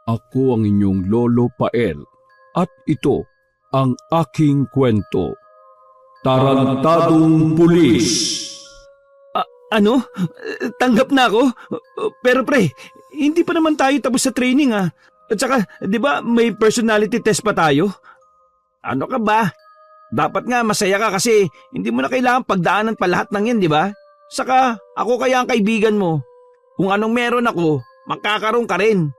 Ako ang inyong Lolo Pael at ito ang aking kwento. Tarantadong Pulis. Ano? Tanggap na ako? Pero pre, hindi pa naman tayo tapos sa training ah. At saka, di ba may personality test pa tayo? Ano ka ba? Dapat nga masaya ka kasi hindi mo na kailangan pagdaanan pa lahat ng yan, di ba? Saka, ako kaya ang kaibigan mo. Kung anong meron ako, magkakaroon ka rin.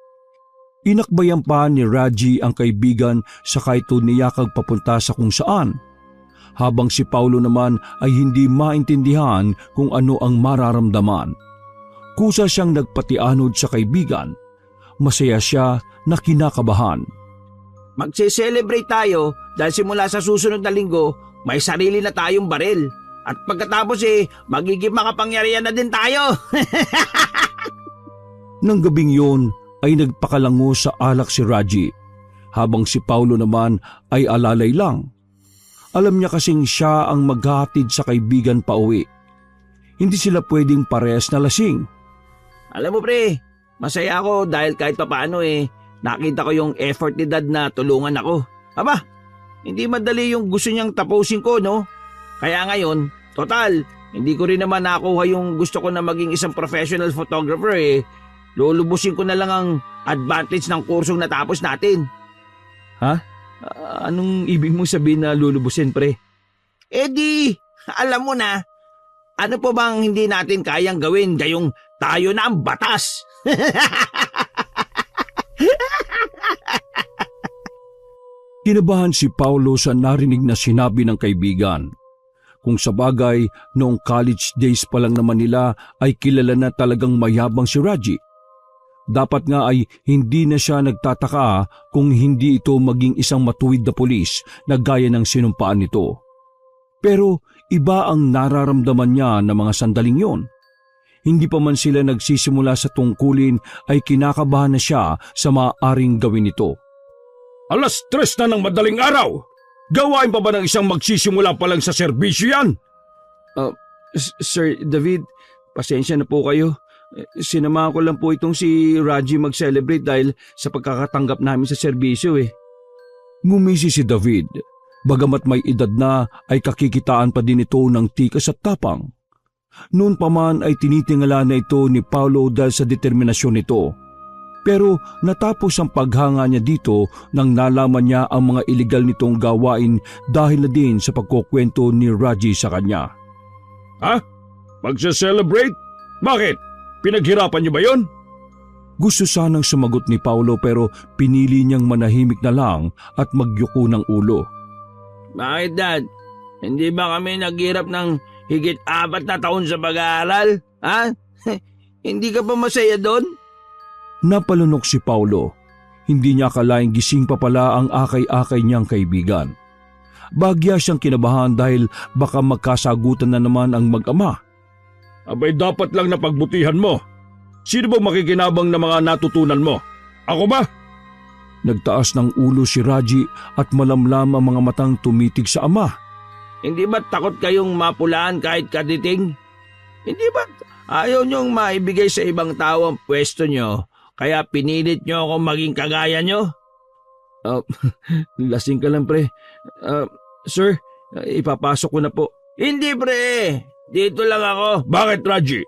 Inakbayan pa ni Raji ang kaibigan saka ito niyakag papunta sa kung saan. Habang si Paulo naman ay hindi maintindihan kung ano ang mararamdaman. Kusa siyang nagpatianod sa kaibigan. Masaya siya na kinakabahan. Magse-celebrate tayo dahil simula sa susunod na linggo, may sarili na tayong baril. At pagkatapos magiging makapangyarihan na din tayo. Nang gabing yun ay nagpakalango sa alak si Raji, habang si Paulo naman ay alalay lang. Alam niya kasing siya ang maghahatid sa kaibigan pauwi. Hindi sila pwedeng parehas na lasing. Alam mo pre, masaya ako dahil kahit papaano nakita ko yung effort ni Dad na tulungan ako. Aba, hindi madali yung gusto niyang tapusin ko, no? Kaya ngayon, total, hindi ko rin naman nakuha yung gusto ko na maging isang professional photographer Lulubusin ko na lang ang advantage ng kursong natapos natin. Ha? Anong ibig mong sabihin na lulubusin, pre? Di, alam mo na. Ano po bang hindi natin kayang gawin gayong tayo na ang batas? Kinabahan si Paulo sa narinig na sinabi ng kaibigan. Kung sa bagay, noong college days pa lang naman nila ay kilala na talagang mayabang si Raji. Dapat nga ay hindi na siya nagtataka kung hindi ito maging isang matuwid na pulis na gaya ng sinumpaan nito. Pero iba ang nararamdaman niya na mga sandaling yon. Hindi pa man sila nagsisimula sa tungkulin ay kinakabahan na siya sa maaaring gawin nito. 3:00 na ng madaling araw! Gawain pa ba ng isang magsisimula pa lang sa serbisyo yan? Sir David, pasensya na po kayo. Sinamahan ko lang po itong si Raji mag-celebrate dahil sa pagkakatanggap namin sa serbisyo Ngumisi si David. Bagamat may edad na ay kakikitaan pa din ito ng tikas at tapang. Noon pa man ay tinitingala na ito ni Paulo dahil sa determinasyon nito. Pero natapos ang paghanga niya dito nang nalaman niya ang mga iligal nitong gawain dahil na din sa pagkukwento ni Raji sa kanya. Ha? Magse-celebrate? Bakit? Pinaghirapan niyo ba yon? Gusto sanang sumagot ni Paulo pero pinili niyang manahimik na lang at magyuko ng ulo. Bakit Dad? Hindi ba kami naghirap ng higit 4 na taon sa pag-aaral? Ha? Hindi ka ba masaya doon? Napalunok si Paulo. Hindi niya akalaing gising pa pala ang akay-akay niyang kaibigan. Bagya siyang kinabahan dahil baka magkasagutan na naman ang mag-ama. Abay dapat lang na pagbutihan mo. Sino bang makikinabang na mga natutunan mo? Ako ba? Nagtaas ng ulo si Raji at malamlam ang mga matang tumitig sa ama. Hindi ba takot kayong mapulaan kahit kaditing? Hindi ba ayaw niyong maibigay sa ibang tao ang pwesto niyo kaya pinilit niyo akong maging kagaya niyo? Lasing ka lang pre. Sir, ipapasok ko na po. Hindi pre! Dito lang ako. Bakit, Raji?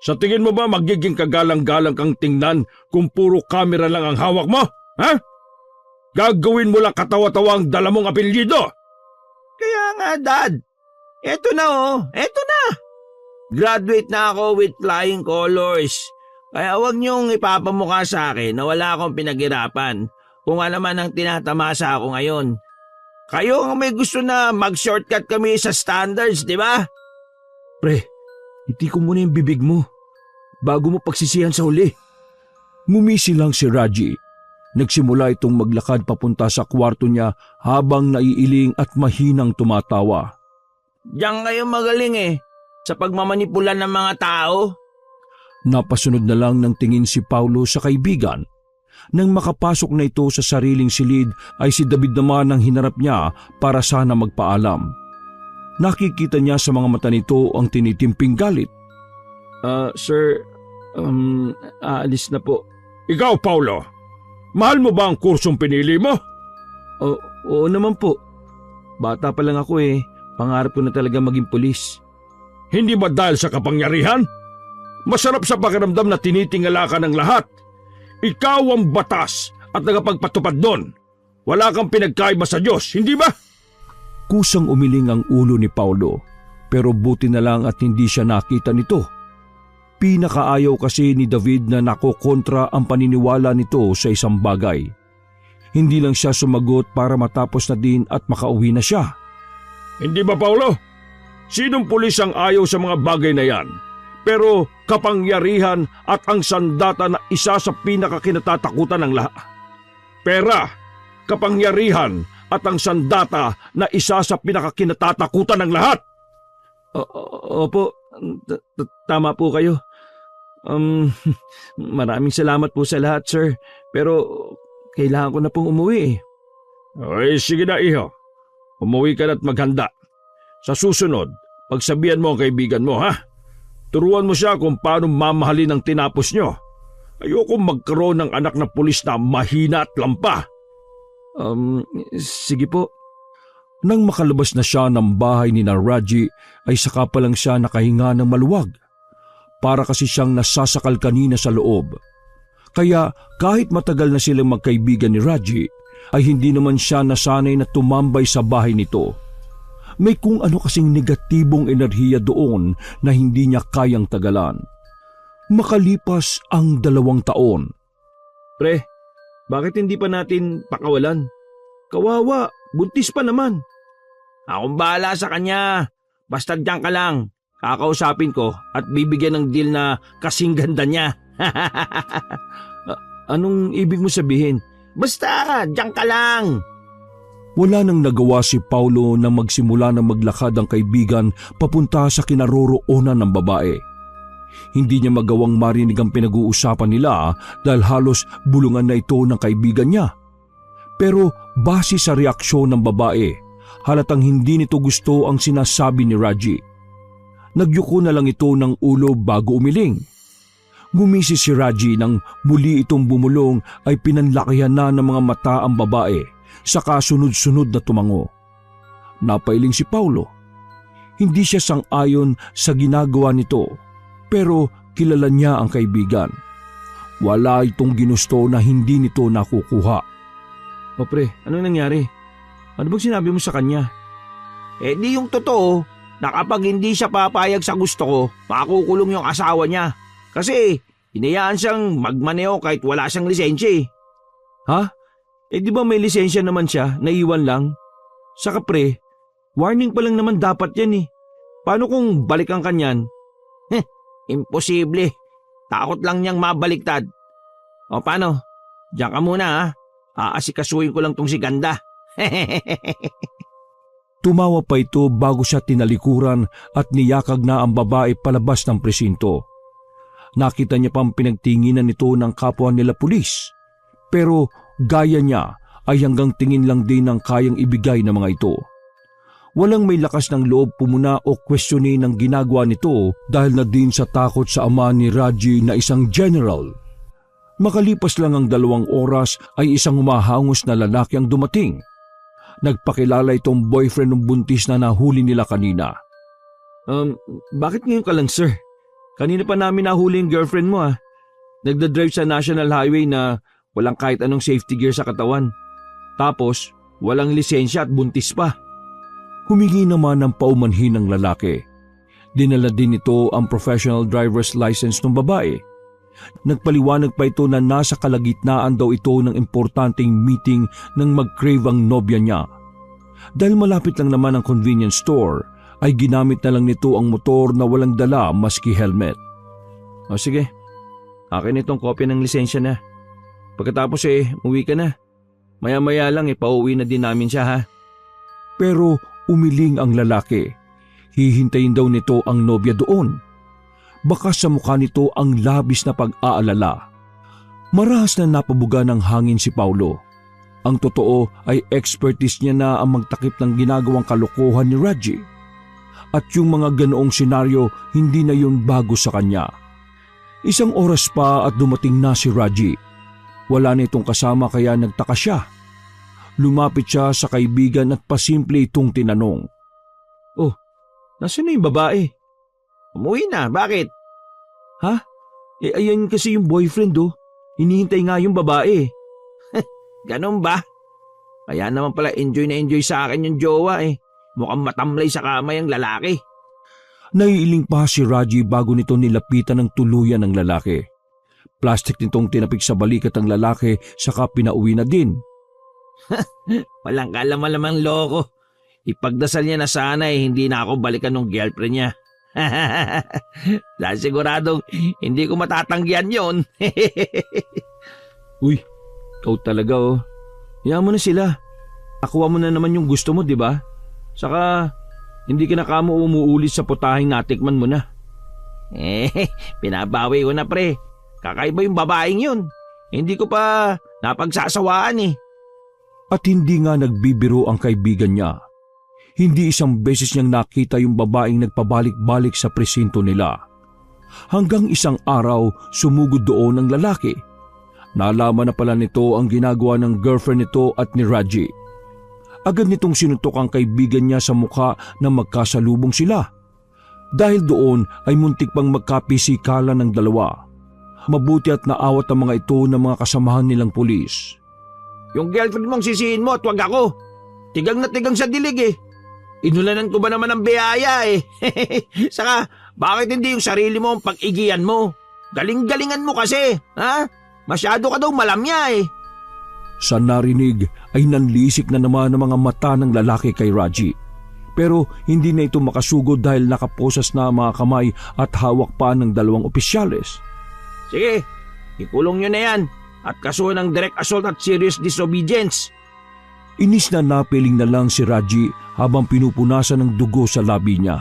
Sa tingin mo ba magiging kagalang-galang kang tingnan kung puro kamera lang ang hawak mo? Ha? Gagawin mo lang katawa-tawa ang dala mong apelyido. Kaya nga, Dad. Eto na eto na. Graduate na ako with flying colors. Kaya huwag niyong ipapamukha sa akin na wala akong pinaghirapan kung ano man ang tinatamasa ako ngayon. Kayo ang may gusto na mag-shortcut kami sa standards, di ba? Pre, iti ko muna yung bibig mo bago mo pagsisihan sa huli. Ngumisi lang si Raji. Nagsimula itong maglakad papunta sa kwarto niya habang naiiling at mahinang tumatawa. Diyan kayo magaling sa pagmamanipula ng mga tao. Napasunod na lang ng tingin si Paulo sa kaibigan. Nang makapasok na ito sa sariling silid ay si David naman ang hinarap niya para sana magpaalam. Nakikita niya sa mga mata nito ang tinitimping galit. Sir, aalis na po. Ikaw, Paulo, Mahal mo ba ang kursong pinili mo? Oo naman po. Bata pa lang ako eh. Pangarap ko na talaga maging pulis. Hindi ba dahil sa kapangyarihan? Masarap sa pakiramdam na tinitingala ka ng lahat. Ikaw ang batas at nagapagpatupad doon. Wala kang pinagkaiba sa Diyos, hindi ba? Kusang umiling ang ulo ni Paulo, pero buti na lang at hindi siya nakita nito. Pinakaayaw kasi ni David na nakokontra ang paniniwala nito sa isang bagay. Hindi lang siya sumagot para matapos na din at makauwi na siya. Hindi ba, Paulo? Sinong pulis ang ayaw sa mga bagay na yan? Pero kapangyarihan at ang sandata na isa sa pinakakinatatakutan ng lahat. Pera, kapangyarihan at ang sandata na isa sa pinakakinatatakutan ng lahat. Opo, tama po kayo. Maraming salamat po sa lahat, sir. Pero kailangan ko na pong umuwi. Ay, sige na, iho. Umuwi ka na't maghanda. Sa susunod, pagsabihan mo ang kaibigan mo, ha? Turuan mo siya kung paano mamahalin ang tinapos nyo. Ayoko magkaroon ng anak na pulis na mahina at lampa. Sige po. Nang makalabas na siya ng bahay ni Raji ay saka pa lang siya nakahinga ng maluwag. Para kasi siyang nasasakal kanina sa loob. Kaya kahit matagal na silang magkaibigan ni Raji, ay hindi naman siya nasanay na tumambay sa bahay nito. May kung ano kasing negatibong enerhiya doon na hindi niya kayang tagalan. Makalipas ang 2 taon. Pre, bakit hindi pa natin pakawalan? Kawawa, buntis pa naman. Akong bahala sa kanya. Basta diyan ka lang. Kakausapin ko at bibigyan ng deal na kasing ganda niya. Anong ibig mo sabihin? Basta, diyan ka lang. Wala nang nagawa si Paulo na magsimula na maglakad ang kaibigan papunta sa kinaroroonan ng babae. Hindi niya magawang marinig ang pinag-uusapan nila dahil halos bulungan na ito ng kaibigan niya. Pero base sa reaksyon ng babae, halatang hindi nito gusto ang sinasabi ni Raji. Nagyuko na lang ito ng ulo bago umiling. Gumisi si Raji nang muli itong bumulong ay pinanlakihan na ng mga mata ang babae, saka sunod-sunod na tumango. Napailing si Paulo. Hindi siya sang-ayon sa ginagawa nito, pero kilala niya ang kaibigan. Wala itong ginusto na hindi nito nakukuha. O pre, anong nangyari? Ano bang sinabi mo sa kanya? Di yung totoo na kapag hindi siya papayag sa gusto ko, makukulong yung asawa niya. Kasi hinayaan siyang magmaneho kahit wala siyang lisensya eh. Ha? Di ba may lisensya naman siya, naiwan lang? Saka pre, warning pa lang naman dapat yan eh. Paano kung balikan kanyan? Imposible. Takot lang niyang mabaliktad. O paano? Diyan ka muna ha. Aasikasuhin ko lang tong si Ganda. Tumawa pa ito bago siya tinalikuran at niyakag na ang babae palabas ng presinto. Nakita niya pang pinagtinginan nito ng kapwa nila pulis. Pero gaya niya ay hanggang tingin lang din ang kayang ibigay ng mga ito. Walang may lakas ng loob pumuna o questionin ang ginagawa nito dahil na din sa takot sa ama ni Raji na isang general. Makalipas lang ang 2 oras ay isang humahangos na lalaki ang dumating. Nagpakilala itong boyfriend ng buntis na nahuli nila kanina. Bakit ngayon ka lang sir? Kanina pa namin nahuli yung girlfriend mo ah. Nagdadrive sa National Highway na walang kahit anong safety gear sa katawan. Tapos walang lisensya at buntis pa. Humingi naman ng paumanhin ng lalaki. Dinala din ito ang professional driver's license ng babae. Nagpaliwanag pa ito na nasa kalagitnaan daw ito ng importanteng meeting ng mag-crave ang nobya niya. Dahil malapit lang naman ang convenience store, ay ginamit na lang nito ang motor na walang dala maski helmet. O sige, akin itong kopya ng lisensya na. Pagkatapos uwi ka na. Maya-maya lang pauwi na din namin siya ha. Pero umiling ang lalaki. Hihintayin daw nito ang nobya doon. Baka sa mukha nito ang labis na pag-aalala. Marahas na napabuga ng hangin si Paulo. Ang totoo ay expertise niya na ang magtakip ng ginagawang kalokohan ni Raji. At yung mga ganoong senaryo hindi na yun bago sa kanya. 1 oras pa at dumating na si Raji. Wala na itong kasama kaya nagtaka siya. Lumapit siya sa kaibigan at pasimple itong tinanong. Oh, nasaan na yung babae? Umuwi na, bakit? Ha? Ayan kasi yung boyfriend oh. Hinihintay nga yung babae. Ganun ba? Kaya naman pala enjoy na enjoy sa akin yung jowa eh. Mukhang matamlay sa kamay ang lalaki. Naiiling pa si Raji bago nito nilapitan ng tuluyan ng lalaki. Plastic nitong tinapik sa balikat ang lalaki saka pinauwi na din. Walang kalaman-lamang loko. Ipagdasal niya na sana hindi na ako balikan ng girlfriend niya. Dahil siguradong hindi ko matatanggihan yon. Uy, ikaw talaga oh. Hayaan mo na sila. Nakuha mo na naman yung gusto mo, di ba? Saka, hindi ka na kamo umuulit sa putahing natikman mo na. Pinabawi ko na pre. Kakaiba yung babaeng yun. Hindi ko pa napagsasawaan eh. At hindi nga nagbibiro ang kaibigan niya. Hindi isang beses niyang nakita yung babaeng nagpabalik-balik sa presinto nila. Hanggang isang araw, sumugod doon ang lalaki. Nalaman na pala nito ang ginagawa ng girlfriend nito at ni Raji. Agad nitong sinuntok ang kaibigan niya sa mukha na magkasalubong sila. Dahil doon ay muntik pang magkapisikalan ng dalawa. Mabuti at naawat ang mga ito ng mga kasamahan nilang pulis. Yung girlfriend mong sisihin mo at wag ako. Tigang na tigang sa dilig eh. Inulanan ko ba naman ang biyaya eh. Saka, bakit hindi yung sarili mo ang pag-igiyan mo? Galing-galingan mo kasi, ha? Masyado ka daw malamya eh. Sa narinig ay nanlisik na naman ang mga mata ng lalaki kay Raji. Pero hindi na ito makasugod dahil nakaposas na ang mga kamay at hawak pa ng dalawang opisyales. Sige, ikulong nyo na yan at kasuhan ng direct assault at serious disobedience. Inis na napiling na lang si Raji habang pinupunasan ng dugo sa labi niya.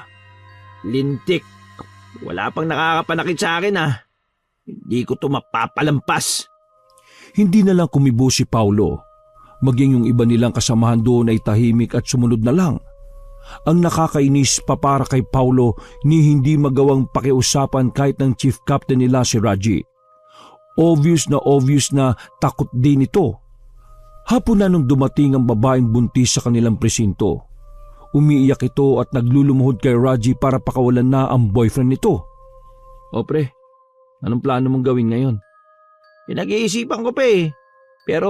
Lintik, wala pang nakakapanakit sa akin ah. Hindi ko to mapapalampas. Hindi na lang kumibo si Paulo. Maging yung iba nilang kasamahan doon ay tahimik at sumunod na lang. Ang nakakainis pa para kay Paulo ni hindi magawang pakiusapan kahit ng chief captain nila si Raji. Obvious na takot din ito. Hapon na nung dumating ang babaeng buntis sa kanilang presinto. Umiiyak ito at naglulumuhod kay Raji para pakawalan na ang boyfriend nito. O pre, anong plano mong gawin ngayon? Pinag-iisipan ko pa eh. Pero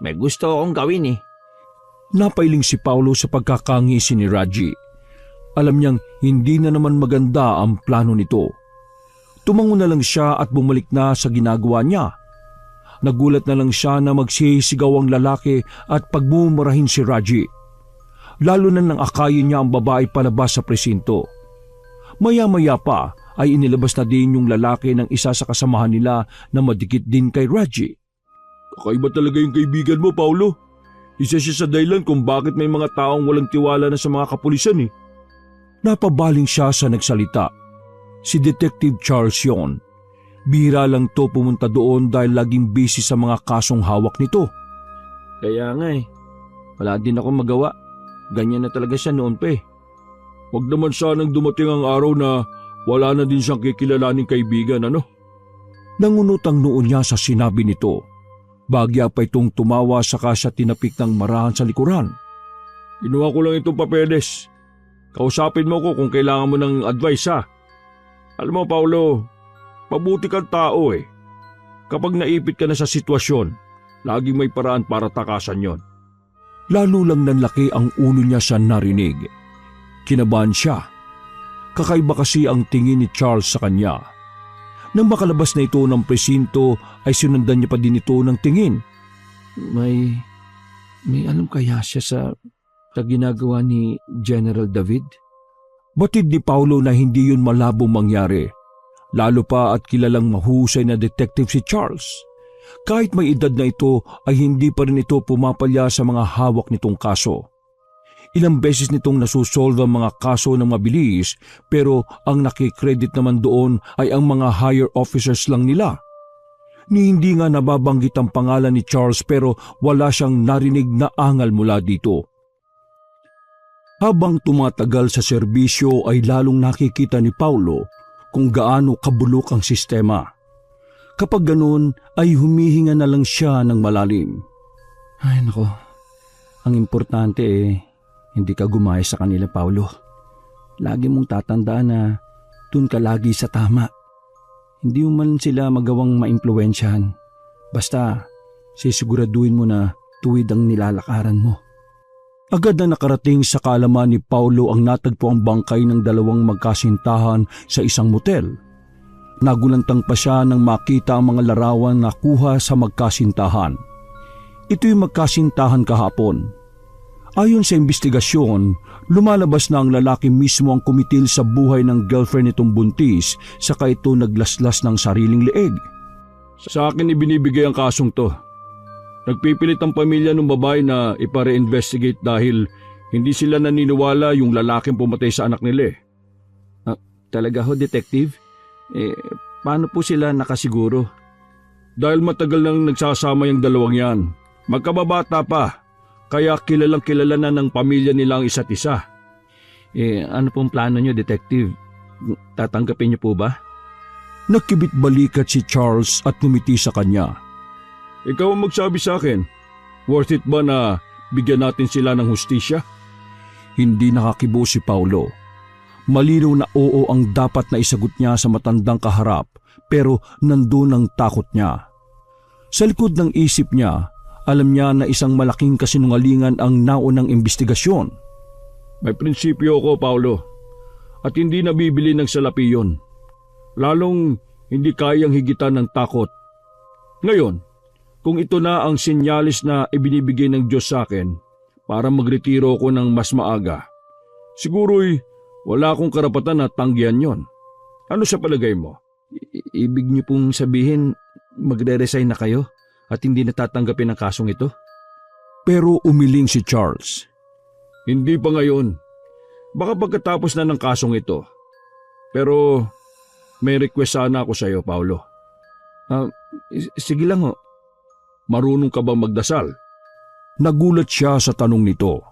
may gusto akong gawin eh. Napailing si Paulo sa pagkakangisi ni Raji. Alam niyang hindi na naman maganda ang plano nito. Tumango na lang siya at bumalik na sa ginagawa niya. Nagulat na lang siya na magsisigaw ang lalaki at pagmumurahin si Raji. Lalo na nang akayin niya ang babae palabas sa presinto. Maya-maya pa ay inilabas na din yung lalaki ng isa sa kasamahan nila na madikit din kay Raji. Kakaiba talaga yung kaibigan mo, Paulo. Isa siya sa dahilan kung bakit may mga taong walang tiwala na sa mga kapulisan eh. Napabaling siya sa nagsalita. Si Detective Charles yun. Bihira lang to pumunta doon dahil laging busy sa mga kasong hawak nito. Kaya nga eh, wala din ako magawa. Ganyan na talaga siya noon pa eh. Wag naman sanang dumating ang araw na wala na din siyang kikilalaning kaibigan, ano? Nangunutang noon niya sa sinabi nito. Bagya pa itong tumawa saka siya tinapik ng marahan sa likuran. Kinuha ko lang itong papeles. Kausapin mo ko kung kailangan mo ng advice ha. Alam mo, Paulo, mabuti kang tao eh. Kapag naipit ka na sa sitwasyon, laging may paraan para takasan yon. Lalo lang nanlaki ang ulo niya sa narinig. Kinabahan siya. Kakaiba kasi ang tingin ni Charles sa kanya. Nang makalabas na ito ng presinto ay sinundan niya pa din ito ng tingin. May alam kaya siya sa ginagawa ni General David? Batid ni Paulo na hindi yun malabong mangyari. Lalo pa at kilalang mahusay na detective si Charles. Kahit may edad na ito ay hindi pa rin ito pumapalya sa mga hawak nitong kaso. Ilang beses nitong nasusolve ang mga kaso ng mabilis pero ang nakikredit naman doon ay ang mga higher officers lang nila. Ni hindi nga nababanggit ang pangalan ni Charles pero wala siyang narinig na angal mula dito. Habang tumatagal sa serbisyo ay lalong nakikita ni Paulo kung gaano kabulok ang sistema. Kapag ganun ay humihinga na lang siya ng malalim. Ay nako, ang importante hindi ka gumaya sa kanila, Paulo. Lagi mong tatandaan na dun ka lagi sa tama. Hindi mo man sila magawang maimpluwensyahan. Basta sisiguraduhin mo na tuwid ang nilalakaran mo. Agad na nakarating sa kaalaman ni Paulo ang natagpo ang bangkay ng dalawang magkasintahan sa isang motel. Nagulantang pa siya nang makita ang mga larawan na kuha sa magkasintahan. Ito'y magkasintahan kahapon. Ayon sa investigasyon, lumalabas na ang lalaki mismo ang kumitil sa buhay ng girlfriend nitong buntis saka ito naglaslas ng sariling leeg. Sa akin ibinibigay ang kasong to. Nagpipilit ang pamilya ng babae na ipare-investigate dahil hindi sila naniniwala yung lalaking pumatay sa anak nila. Talaga ho, detective? Paano po sila nakasiguro? Dahil matagal nang nagsasama yung dalawang yan. Magkababata pa. Kaya kilalang kilala na ng pamilya nila ang isa't isa. Ano pong plano nyo, detective? Tatanggapin niyo po ba? Nakibit balikat si Charles at ngumiti sa kanya. Ikaw ang magsabi sa akin, worth it ba na bigyan natin sila ng hustisya? Hindi nakakibo si Paulo. Malinaw na oo ang dapat na isagot niya sa matandang kaharap, pero nandun ang takot niya. Sa likod ng isip niya, alam niya na isang malaking kasinungalingan ang naunang investigasyon. May prinsipyo ako, Paulo, at hindi nabibili ng salapi yun. Lalong hindi kayang higitan ng takot. Ngayon, kung ito na ang sinyalis na ibinibigay ng Diyos sa akin para magretiro ko ng mas maaga, siguro'y wala akong karapatan na tanggihan yon. Ano sa palagay mo? Ibig niyo pong sabihin magre-resign na kayo at hindi natatanggapin ang kasong ito? Pero umiling si Charles. Hindi pa ngayon. Baka pagkatapos na ng kasong ito. Pero may request sana ako sa iyo, Paulo. Sige lang ho. Marunong ka bang magdasal? Nagulat siya sa tanong nito.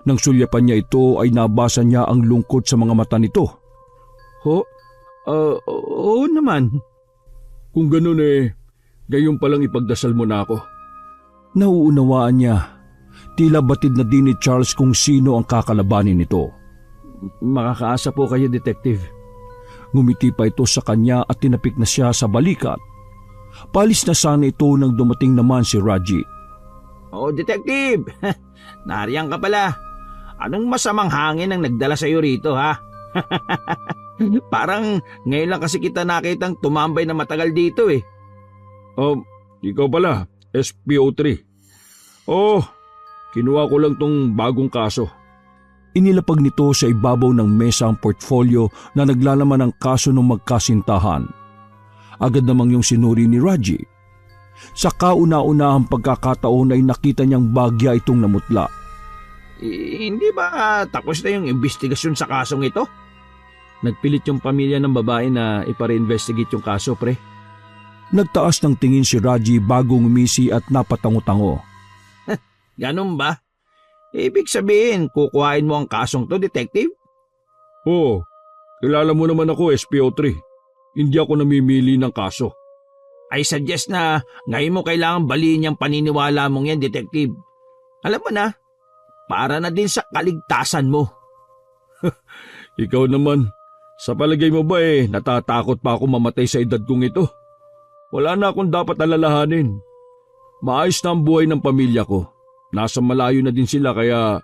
Nang sulyapan niya ito ay nabasa niya ang lungkot sa mga mata nito. Oo naman. Kung ganun gayon palang ipagdasal mo na ako. Nauunawaan niya. Tila batid na din ni Charles kung sino ang kakalabanin nito. Makakaasa po kayo, detective. Ngumiti pa ito sa kanya at tinapik na siya sa balikat. Palis na sana ito nang dumating naman si Raji. Oh, detective! Nariyan ka pala. Anong masamang hangin ang nagdala sa iyo rito, ha? Parang ngayon lang kasi kita nakitang tumambay na matagal dito Ikaw pala, SPO3. Kinuha ko lang tong bagong kaso. Inilapag nito sa ibabaw ng mesa ang portfolio na naglalaman ng kaso ng magkasintahan. Agad namang yung sinuri ni Raji. Sa kauna-unahang pagkakataon ay nakita niyang bagya itong namutla. Hindi ba tapos na yung investigasyon sa kasong ito? Nagpilit yung pamilya ng babae na ipare-investigate yung kaso, pre. Nagtaas ng tingin si Raji bago ngumisi at napatango-tango. Ganun ba? Ibig sabihin, kukuhain mo ang kasong to, detective? Oo, kilala mo naman ako, SPO3. Hindi ako namimili ng kaso. I suggest na ngayon mo kailangan baliin yung paniniwala mong yan, detective. Alam mo na, para na din sa kaligtasan mo. Ikaw naman, sa palagay mo ba natatakot pa ako mamatay sa edad kong ito? Wala na akong dapat alalahanin. Maayos na ang buhay ng pamilya ko. Nasa malayo na din sila kaya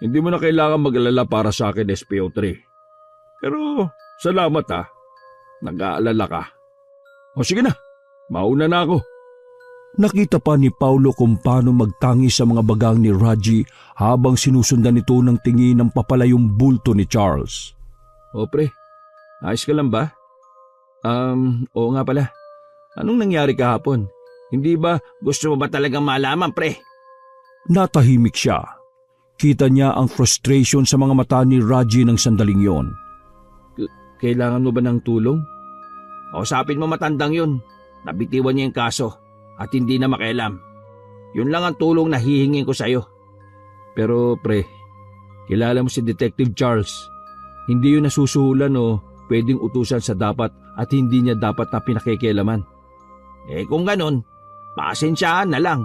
hindi mo na kailangan mag-alala para sa akin, SPO3. Pero salamat nag-aalala ka. O sige na, mauna na ako. Nakita pa ni Paulo kung paano magtangi sa mga bagang ni Raji habang sinusundan nito ng tingin ng papalayong bulto ni Charles. O pre, ayos ka lang ba? Oo nga pala. Anong nangyari kahapon? Hindi ba gusto mo ba talagang malaman, pre? Natahimik siya. Kita niya ang frustration sa mga mata ni Raji ng sandaling yon. Kailangan mo ba ng tulong? Kausapin mo matandang yun. Nabitiwan niya yung kaso at hindi na makialam. Yun lang ang tulong na hihingin ko sa'yo. Pero pre, kilala mo si Detective Charles. Hindi yun nasusuhulan o pwedeng utusan sa dapat at hindi niya dapat na pinakikialaman. Kung ganun, pasensyahan na lang.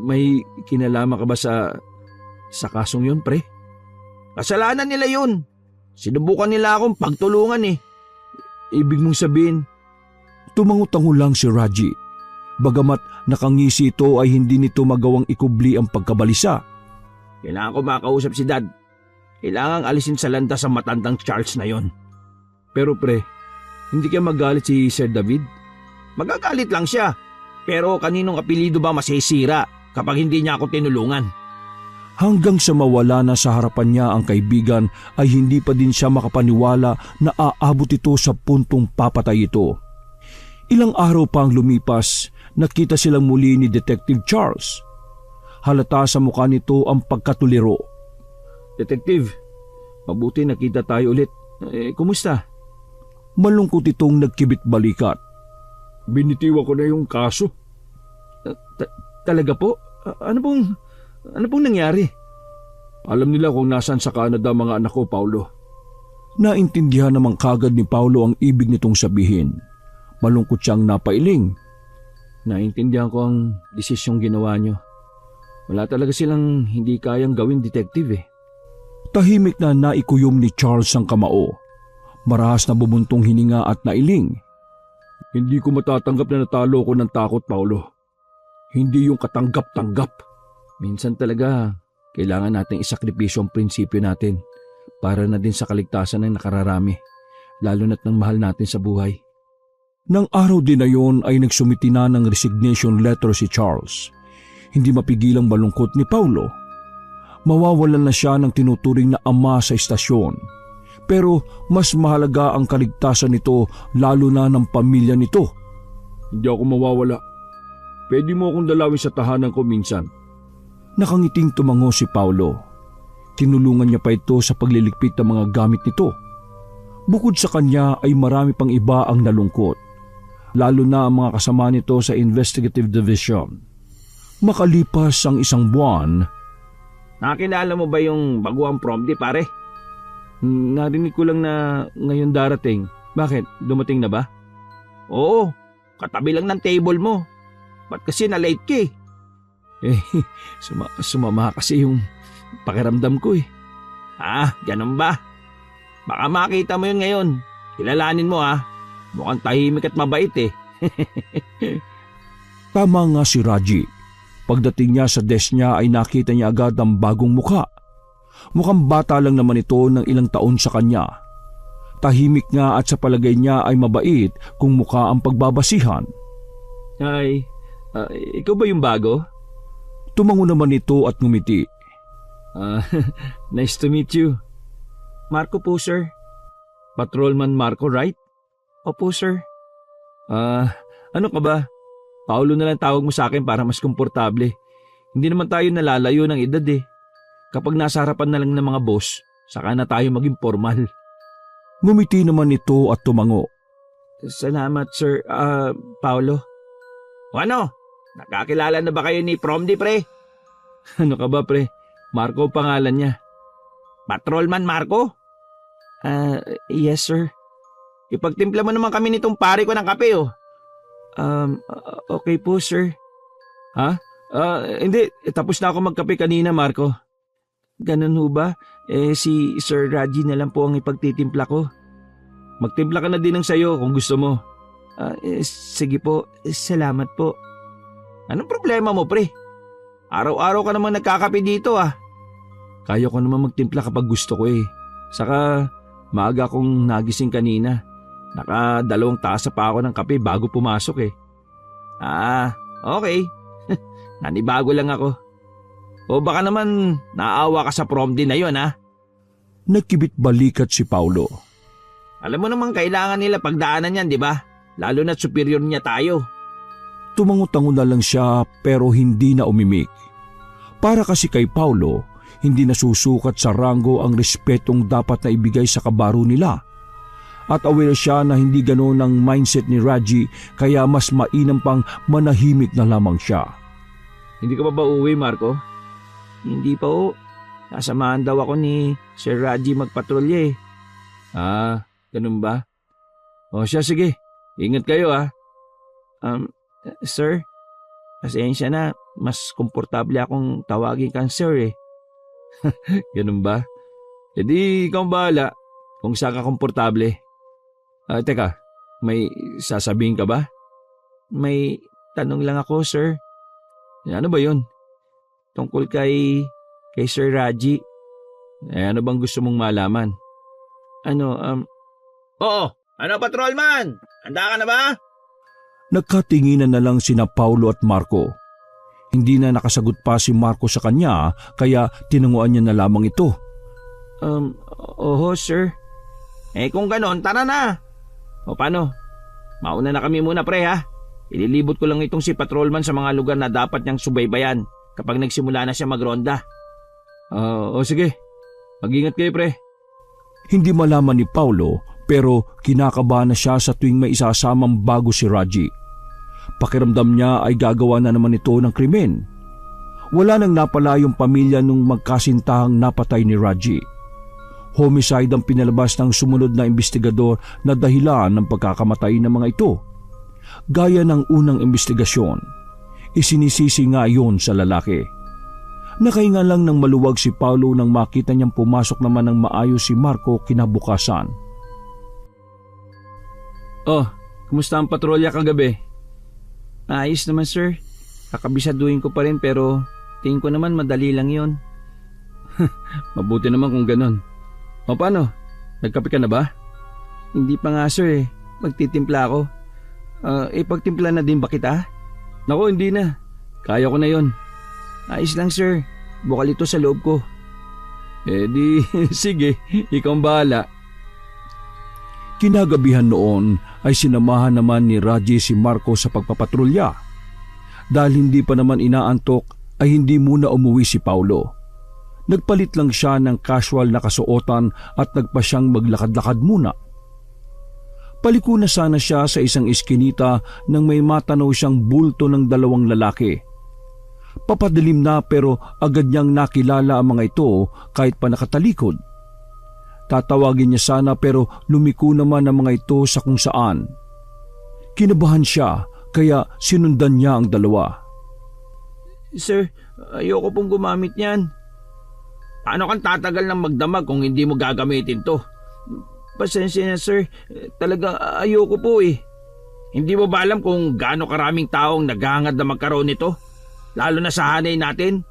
May kinalaman ka ba sa kasong yun, pre? Kasalanan nila yun. Sinubukan nila akong pagtulungan eh. Ibig mong sabihin, tumangutango lang si Raji. Bagamat nakangisi ito ay hindi nito magawang ikubli ang pagkabalisa. Kailangan ko makausap si Dad. Kailangang alisin sa landas ang matandang Charles na yon. Pero pre, hindi ka magalit si Sir David? Magagalit lang siya. Pero kaninong apelido ba masisira kapag hindi niya ako tinulungan? Hanggang sa mawala na sa harapan niya ang kaibigan ay hindi pa din siya makapaniwala na aabot ito sa puntong papatay ito. Ilang araw pa ang lumipas, nakita silang muli ni Detective Charles. Halata sa mukha nito ang pagkatuliro. Detective, mabuti nakita tayo ulit. Kumusta? Malungkot itong nagkibit balikat. Binitiwan ko na yung kaso. Talaga po? Ano pong nangyari? Alam nila kung nasaan sa Canada mga anak ko, Paulo. Naintindihan naman kagad ni Paulo ang ibig nitong sabihin. Malungkot siyang napailing. Naintindihan ko ang desisyong ginawa nyo. Wala talaga silang hindi kayang gawin, detective eh. Tahimik na naikuyom ni Charles ang kamao. Marahas na bumuntong hininga at nailing. Hindi ko matatanggap na natalo ko ng takot, Paulo. Hindi yung katanggap-tanggap. Minsan talaga, kailangan nating isakripisyo ang prinsipyo natin para na din sa kaligtasan ng nakararami, lalo na't ng mahal natin sa buhay. Nang araw din na yon ay nagsumiti na ng resignation letter si Charles. Hindi mapigilang malungkot ni Paulo. Mawawalan na siya ng tinuturing na ama sa istasyon. Pero mas mahalaga ang kaligtasan nito lalo na ng pamilya nito. Hindi ako mawawala. Pwede mo akong dalawin sa tahanan ko minsan. Nakangiting tumango si Paulo. Tinulungan niya pa ito sa pagliligpit ng mga gamit nito. Bukod sa kanya ay marami pang iba ang nalungkot. Lalo na ang mga kasama nito sa investigative division. Makalipas ang isang buwan. Nakakilala mo ba yung baguang prom di pare? Narinig ko lang na ngayon darating. Bakit? Dumating na ba? Oo, katabi lang ng table mo. Ba't kasi na-late ka eh? Sumama kasi yung pakiramdam ko eh. Ganun ba? Baka makita mo yun ngayon. Kilalanin mo Mukhang tahimik at mabait eh. Tama nga si Raji. Pagdating niya sa desk niya ay nakita niya agad ang bagong mukha. Mukhang bata lang naman ito ng ilang taon sa kanya. Tahimik nga at sa palagay niya ay mabait kung mukha ang pagbabasihan. Ay, ikaw ba yung bago? Tumango naman ito at ngumiti. Nice to meet you. Marco po, sir. Patrolman Marco, right? Opo, sir. Ano ka ba? Paulo na lang tawag mo sa akin para mas komportable. Hindi naman tayo nalalayo ng edad eh. Kapag nasa harapan na lang ng mga boss, saka na tayo maging formal. Ngumiti naman ito at tumango. Salamat, Sir Paulo. O ano? Nakakilala na ba kayo ni Prom di pre? Ano ka ba pre? Marco pangalan niya. Patrolman Marco? Yes sir. Ipagtimpla mo naman kami nitong pare ko ng kape Okay po sir. Hindi. Tapos na ako magkape kanina, Marco. Ganun ho ba? Si Sir Raji na lang po ang ipagtitimpla ko. Magtimpla ka na din ng sayo kung gusto mo. Sige po. Salamat po. Anong problema mo, pre? Araw-araw ka naman nagkakape dito Kaya ko naman magtimpla kapag gusto ko eh. Saka maaga akong nagising kanina. Naka2 tasa pa ako ng kape bago pumasok eh. Okay. Nanibago lang ako. O baka naman naawa ka sa prom din na yun Nagkibit balikat si Paulo. Alam mo naman kailangan nila pagdaanan yan, di ba? Lalo na't superior niya tayo. Tumango-tango na lang siya pero hindi na umimik. Para kasi kay Paulo, hindi nasusukat sa ranggo ang respetong dapat na ibigay sa kabaro nila. At aware siya na hindi ganoon ang mindset ni Raji kaya mas mainam pang manahimik na lamang siya. Hindi ka pa ba uuwi, Marco? Hindi pa o. Nasamahan daw ako ni Sir Raji magpatrolye. Ganun ba? O siya, sige. Ingat kayo Sir, pasensya na. Mas komportable akong tawagin kang sir eh. Ganun ba? E di ikaw ang bahala kung saan ka komportable. Teka, may sasabihin ka ba? May tanong lang ako, sir. Ano ba yun? Tungkol kay Sir Raji. Ano bang gusto mong malaman? Oo. Ano, patrolman? Handa ka na ba? Nagkatinginan na lang sina Paulo at Marco. Hindi na nakasagot pa si Marco sa kanya kaya tinanguan niya na lamang ito. Oo, sir. Kung ganon, tara na. O paano? Mauna na kami muna, pre, ha? Ililibot ko lang itong si patrolman sa mga lugar na dapat niyang subaybayan kapag nagsimula na siya magronda. Sige. Mag-ingat kayo, pre. Hindi malaman ni Paulo pero kinakabahan na siya sa tuwing may isasamang bago si Raji. Pakiramdam niya ay gagawa na naman ito ng krimen. Wala nang napala yung pamilya nung magkasintahang napatay ni Raji. Homicide ang pinalabas ng sumunod na investigador na dahilan ng pagkakamatay ng mga ito. Gaya ng unang investigasyon, isinisisi nga iyon sa lalaki. Nakahinga lang ng maluwag si Paulo nang makita niyang pumasok naman ng maayos si Marco kinabukasan. Kumusta ang patrolya kagabi? Ayos naman, sir. Kakabisaduhin ko pa rin pero tingin ko naman madali lang yon. Mabuti naman kung ganon. Paano? Nagkape ka na ba? Hindi pa nga, sir eh. Magtitimpla ako. Pagtimpla na din ba kita? Naku, hindi na. Kaya ko na yon. Ayos lang, sir. Bukal ito sa loob ko. Sige, ikaw ang bahala. Kinagabihan noon ay sinamahan naman ni Raji si Marco sa pagpapatrolya. Dahil hindi pa naman inaantok ay hindi muna umuwi si Paulo. Nagpalit lang siya ng casual na kasuotan at nagpa siyang maglakad-lakad muna. Paliko na sana siya sa isang iskinita nang may matanaw siyang bulto ng dalawang lalaki. Papadilim na pero agad niyang nakilala ang mga ito kahit pa nakatalikod. Tatawagin niya sana pero lumiko naman ang mga ito sa kung saan. Kinabahan siya kaya sinundan niya ang dalawa. Sir, ayoko pong gumamit niyan. Paano kang tatagal ng magdamag kung hindi mo gagamitin to? Pasensya na, sir. Talaga ayoko po eh. Hindi mo ba alam kung gaano karaming taong naghahangad na magkaroon nito? Lalo na sa hanay natin.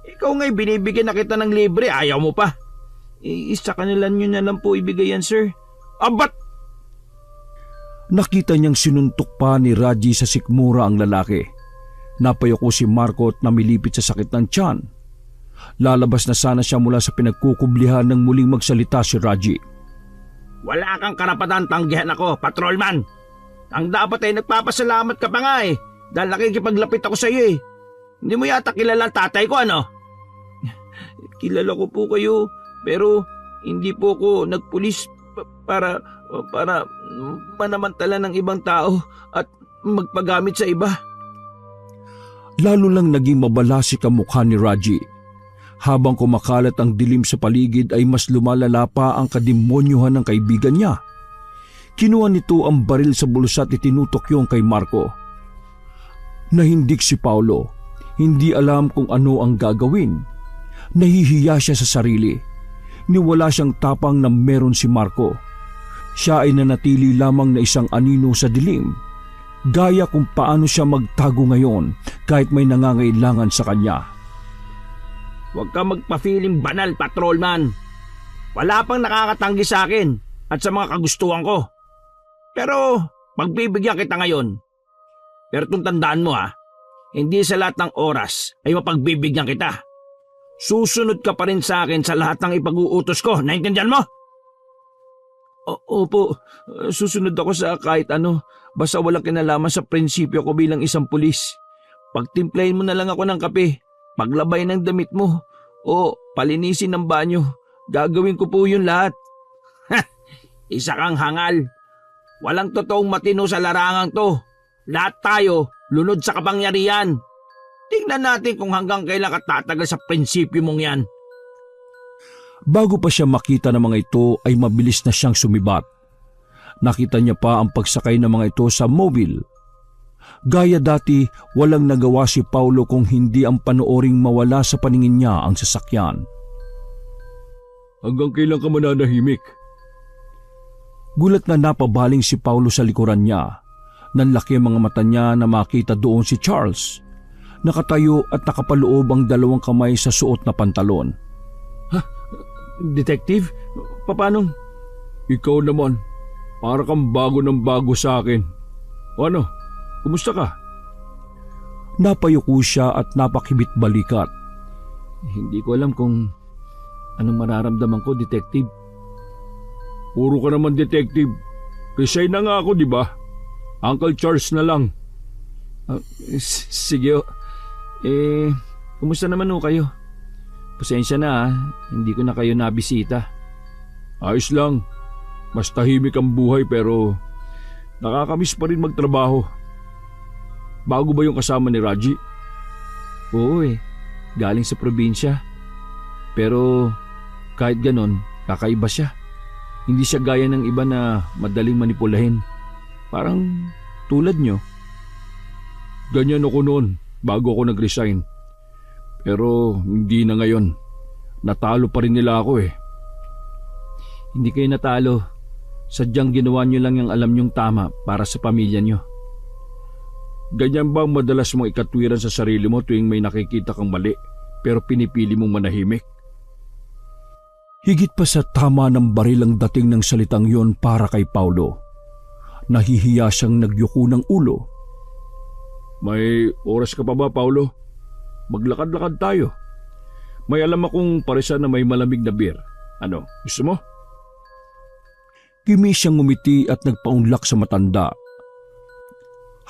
Ikaw nga'y binibigyan na kita ng libre, ayaw mo pa. Isa kanila nyo na lang po ibigay yan, sir. Abat! Nakita niyang sinuntok pa ni Raji sa sikmura ang lalaki. Napayoko si Marco at namilipit sa sakit ng tiyan. Lalabas na sana siya mula sa pinagkukublihan nang muling magsalita si Raji. Wala kang karapatan tanggihan ako, patrolman. Ang dapat ay nagpapasalamat ka pa nga eh. Dahil nakikipaglapit ako sa iyo eh. Hindi mo yata kilala ang tatay ko, ano? Kilala ko po kayo, pero hindi po ako nagpulis para manamantala ng ibang tao at magpagamit sa iba. Lalo lang naging mabalasi ang mukha ni Raji. Habang kumakalat ang dilim sa paligid ay mas lumalala pa ang kademonyuhan ng kaibigan niya. Kinuha nito ang baril sa bulsa at itinutok yung kay Marco. Nahindik si Paulo. Hindi alam kung ano ang gagawin. Nahihiya siya sa sarili. Niwala siyang tapang na meron si Marco. Siya ay nanatili lamang na isang anino sa dilim. Gaya kung paano siya magtago ngayon kahit may nangangailangan sa kanya. Huwag ka magpa-feeling banal, patrolman. Wala pang nakakatanggi sa akin at sa mga kagustuhan ko. Pero pagbibigyan kita ngayon. Pero tandaan mo hindi sa lahat ng oras ay mapagbibigyan kita. Susunod ka pa rin sa akin sa lahat ng ipag-uutos ko. Naintindihan mo? Opo, susunod ako sa kahit ano. Basta walang kinalaman sa prinsipyo ko bilang isang pulis. Pagtimplahin mo na lang ako ng kape. Paglabay ng damit mo o palinisin ng banyo, gagawin ko po yun lahat. Isa kang hangal. Walang totoong matino sa larangang to. Lahat tayo lunod sa kapangyarihan. Tingnan natin kung hanggang kailan ka tatagal sa prinsipyo mong yan. Bago pa siya makita ng mga ito ay mabilis na siyang sumibat. Nakita niya pa ang pagsakay ng mga ito sa mobile. Gaya dati, walang nagawa si Paulo kung hindi ang panooring mawala sa paningin niya ang sasakyan. Hanggang kailan ka mananahimik? Gulat na napabaling si Paulo sa likuran niya. Nanlaki ang mga mata niya na makita doon si Charles. Nakatayo at nakapaloob ang dalawang kamay sa suot na pantalon. Detective? Paano? Ikaw naman, para kang bago ng bago sa akin. O ano, kumusta ka? Napayuko siya at napakibit balikat. Hindi ko alam kung anong mararamdaman ko, detective. Puro ka naman detective. Resign na nga ako, di ba? Uncle Charles na lang. Sige. Kumusta naman ho kayo? Pasensya na hindi ko na kayo nabisita. Ayos lang. Mas tahimik ang buhay pero nakakamiss pa rin magtrabaho. Bago ba yung kasama ni Raji? Oo galing sa probinsya. Pero kahit ganon, kakaiba siya. Hindi siya gaya ng iba na madaling manipulahin. Parang tulad nyo. Ganyan ako noon bago ako nag-resign. Pero hindi na ngayon. Natalo pa rin nila ako eh. Hindi kayo natalo. Sadyang ginawa nyo lang yung alam nyong tama para sa pamilya nyo. Ganyan ba madalas mong ikatwiran sa sarili mo tuwing may nakikita kang mali pero pinipili mong manahimik? Higit pa sa tama ng baril ang dating ng salitang yon para kay Paulo. Nahihiya siyang nagyuko ng ulo. May oras ka pa ba, Paulo? Maglakad-lakad tayo. May alam akong parisan na may malamig na beer. Ano, gusto mo? Kimi siyang ngumiti at nagpaunlak sa matanda.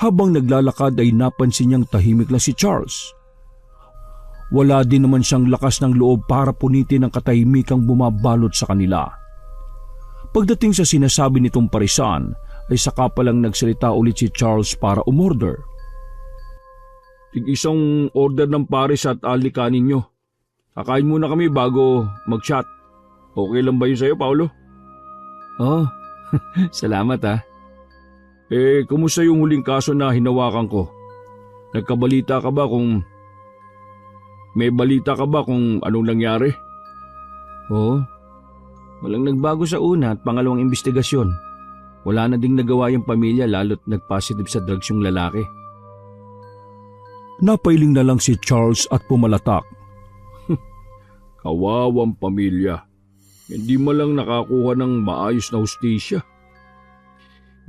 Habang naglalakad ay napansin niyang tahimik lang si Charles. Wala din naman siyang lakas ng loob para punitin ang katahimikang bumabalot sa kanila. Pagdating sa sinasabi nitong parisan, ay saka palang nagsalita ulit si Charles para umorder. Isang order ng pares at alikanin nyo. Kakain muna kami bago mag-shot. Okay lang ba yun sa'yo, Paulo? Oh, salamat Kumusta yung huling kaso na hinawakan ko? Nagkabalita ka ba kung... May balita ka ba kung anong nangyari? Oo. Walang nagbago sa una at pangalawang investigasyon. Wala na ding nagawa yung pamilya lalo't nag-positive sa drugs yung lalaki. Napailing na lang si Charles at pumalatak. Kawawang pamilya. Hindi mo lang nakakuha ng maayos na hustisya.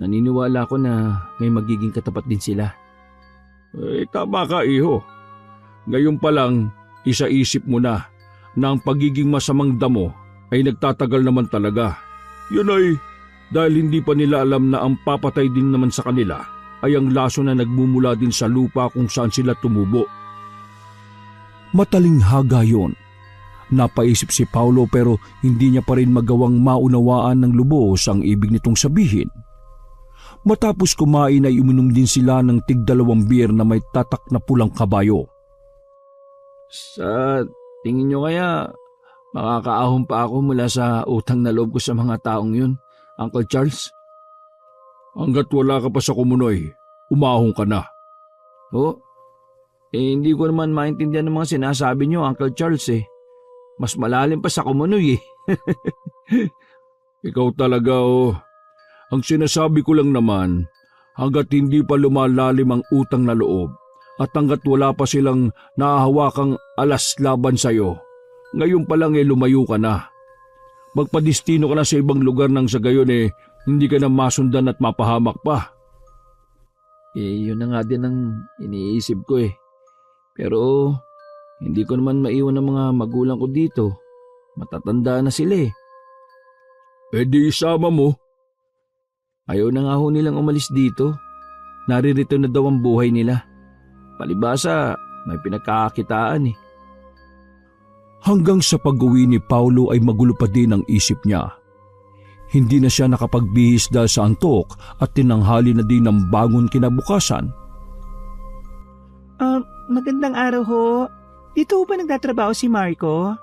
Naniniwala ko na may magiging katapat din sila. Tama ka, iho. Ngayon pa lang, isaisip mo na ang pagiging masamang damo ay nagtatagal naman talaga. Yun ay dahil hindi pa nila alam na ang papatay din naman sa kanila ay ang laso na nagmumula din sa lupa kung saan sila tumubo. Matalinghaga yun. Napaisip si Paulo pero hindi niya pa rin magawang maunawaan ng lubos ang ibig nitong sabihin. Matapos kumain ay uminom din sila ng tig-2 beer na may tatak na pulang kabayo. Sa tingin nyo kaya makakaahon pa ako mula sa utang na loob ko sa mga taong yun, Uncle Charles? Hanggat wala ka pa sa kumunoy, umahon ka na. Oo. Hindi ko naman maintindihan ng mga sinasabi nyo, Uncle Charles Mas malalim pa sa kumunoy Ikaw talaga Ang sinasabi ko lang naman, hanggat hindi pa lumalalim ang utang na loob at hanggat wala pa silang nahahawakang alas laban sa'yo, ngayon pa lang lumayo ka na. Magpadistino ka na sa ibang lugar nang sa gayon hindi ka na masundan at mapahamak pa. Yun na nga din ang iniisip ko Pero hindi ko naman maiwan ang mga magulang ko dito. Matatanda na sila Di isama mo. Ayaw na nga ho nilang umalis dito. Naririto na daw ang buhay nila. Palibasa, may pinagkakakitaan Hanggang sa pag-uwi ni Paulo ay magulo pa din ang isip niya. Hindi na siya nakapagbihis dahil sa antok at tinanghali na din ng bangon kinabukasan. Magandang araw ho. Dito ba nagtatrabaho si Marco?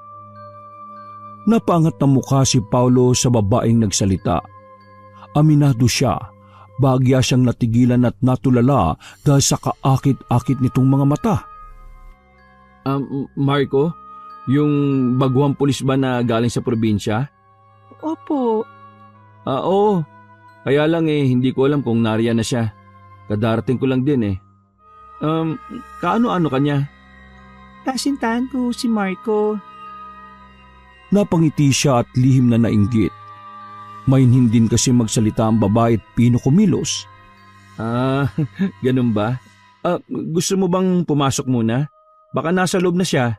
Napaangat na mukha si Paulo sa babaeng nagsalita. Aminado siya, Bahagya siyang natigilan at natulala dahil sa kaakit-akit nitong mga mata. Marco, yung baguhang pulis ba na galing sa probinsya? Opo. Oo. Kaya lang hindi ko alam kung nariyan na siya. Kadarating ko lang din kaano-ano kanya? Kasintahan ko si Marco. Napangiti siya at lihim na nainggit. Mainhin din kasi magsalita ang babae at pinukumilos. Ganun ba? Gusto mo bang pumasok muna? Baka nasa loob na siya.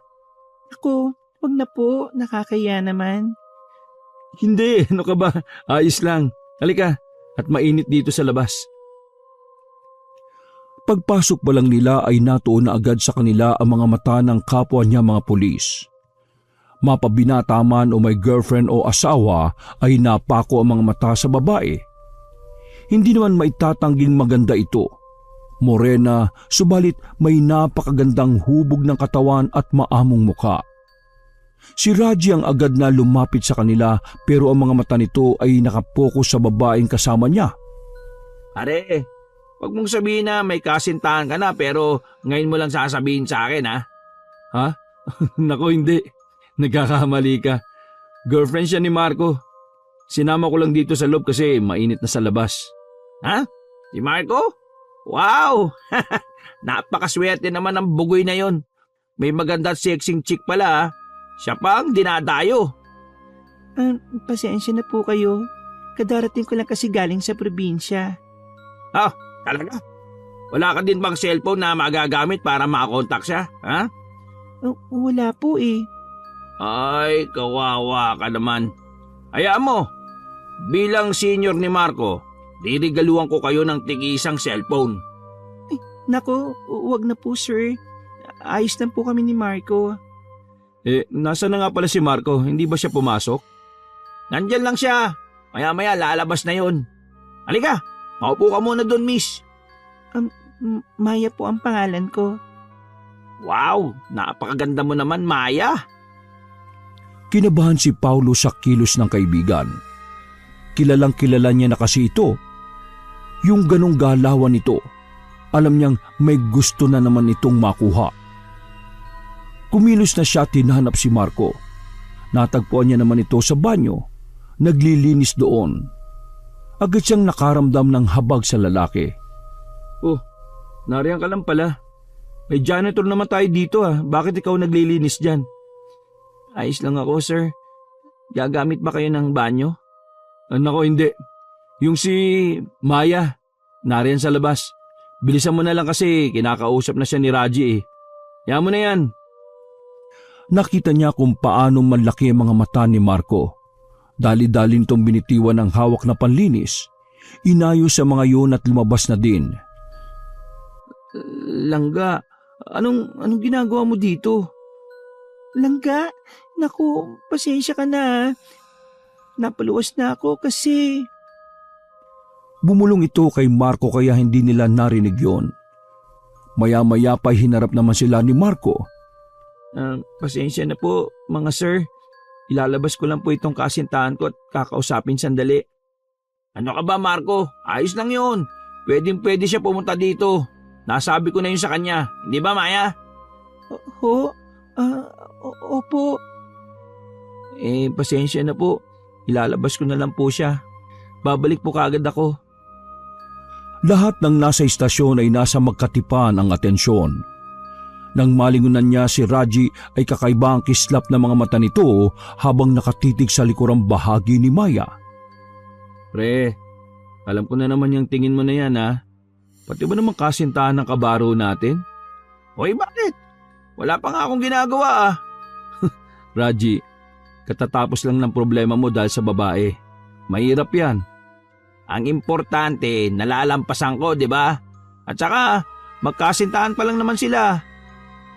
Ako, wag na po. Nakakaya naman. Hindi, ano ka ba? Ayos lang. Halika, at mainit dito sa labas. Pagpasok pa lang nila ay natuon na agad sa kanila ang mga mata ng kapwa niya mga pulis. Mapabinata man o may girlfriend o asawa ay napako ang mga mata sa babae. Hindi naman maitatangging maganda ito. Morena, subalit may napakagandang hubog ng katawan at maamong muka. Si Raji ang agad na lumapit sa kanila pero ang mga mata nito ay nakapokus sa babaeng kasama niya. Pare, wag mong sabihin na may kasintahan ka na pero ngayon mo lang sasabihin sa akin ha? Ha? Nako hindi. Nagkakamali ka. Girlfriend siya ni Marco. Sinama ko lang dito sa loob kasi mainit na sa labas. Ha? Si Marco? Wow! Napakaswerte naman ng bugoy na yon. May maganda at sexing chick pala ha. Siya pa ang dinadayo. Pasensya na po kayo. Kadarating ko lang kasi galing sa probinsya. Talaga? Wala ka din bang cellphone na magagamit para makakontak siya? Ha? Wala po eh. Ay, kawawa ka naman. Hayaan mo, bilang senior ni Marco, dirigaluhan ko kayo ng tig-isang cellphone. Nako, wag na po sir. Ayos lang po kami ni Marco. Nasa na nga pala si Marco? Hindi ba siya pumasok? Nandyan lang siya. Maya-maya lalabas na yon. Halika, maupo ka muna doon, miss. Maya po ang pangalan ko. Wow, napakaganda mo naman, Maya. Kinabahan si Paulo sa kilos ng kaibigan. Kilalang kilala niya na kasi ito. Yung ganong galawan nito, alam niyang may gusto na naman itong makuha. Kumilos na siya at hinahanap si Marco. Natagpuan niya naman ito sa banyo. Naglilinis doon. Agad siyang nakaramdam ng habag sa lalaki. Oh, nariyan ka lang pala. May janitor naman tayo dito Bakit ikaw naglilinis dyan? Ayos lang ako, sir. Gagamit ba kayo ng banyo? Nako, hindi. Yung si Maya, nariyan sa labas. Bilisan mo na lang kasi kinakausap na siya ni Raji Yaman mo na yan. Nakita niya kung paano manlaki ang mga mata ni Marco. Dali-dali nitong binitiwan ng hawak na panlinis. Inayos sa mga yun at lumabas na din. Langga, anong ginagawa mo dito? Langga, naku, pasensya ka na. Napaluwas na ako kasi... Bumulong ito kay Marco kaya hindi nila narinig yon. Maya-maya pa hinarap naman sila ni Marco. Pasensya na po, mga sir. Ilalabas ko lang po itong kasintahan ko at kakausapin sandali. Ano ka ba, Marco? Ayos lang yun. Pwede siya pumunta dito. Nasabi ko na yun sa kanya. Hindi ba, Maya? Opo. Pasensya na po. Ilalabas ko na lang po siya. Babalik po kaagad ako. Lahat ng nasa istasyon ay nasa magkatipan ang atensyon. Nang malingunan niya si Raji ay kakaiba ang kislap ng mga mata nito habang nakatitig sa likurang bahagi ni Maya. Pre, alam ko na naman yung tingin mo na yan Pati ba naman kasintahan ng kabaro natin? Hoy, bakit? Wala pa nga akong ginagawa Raji, katatapos lang ng problema mo dahil sa babae. Mahirap yan. Ang importante, nalalampasan ko, di ba? At saka, magkasintahan pa lang naman sila.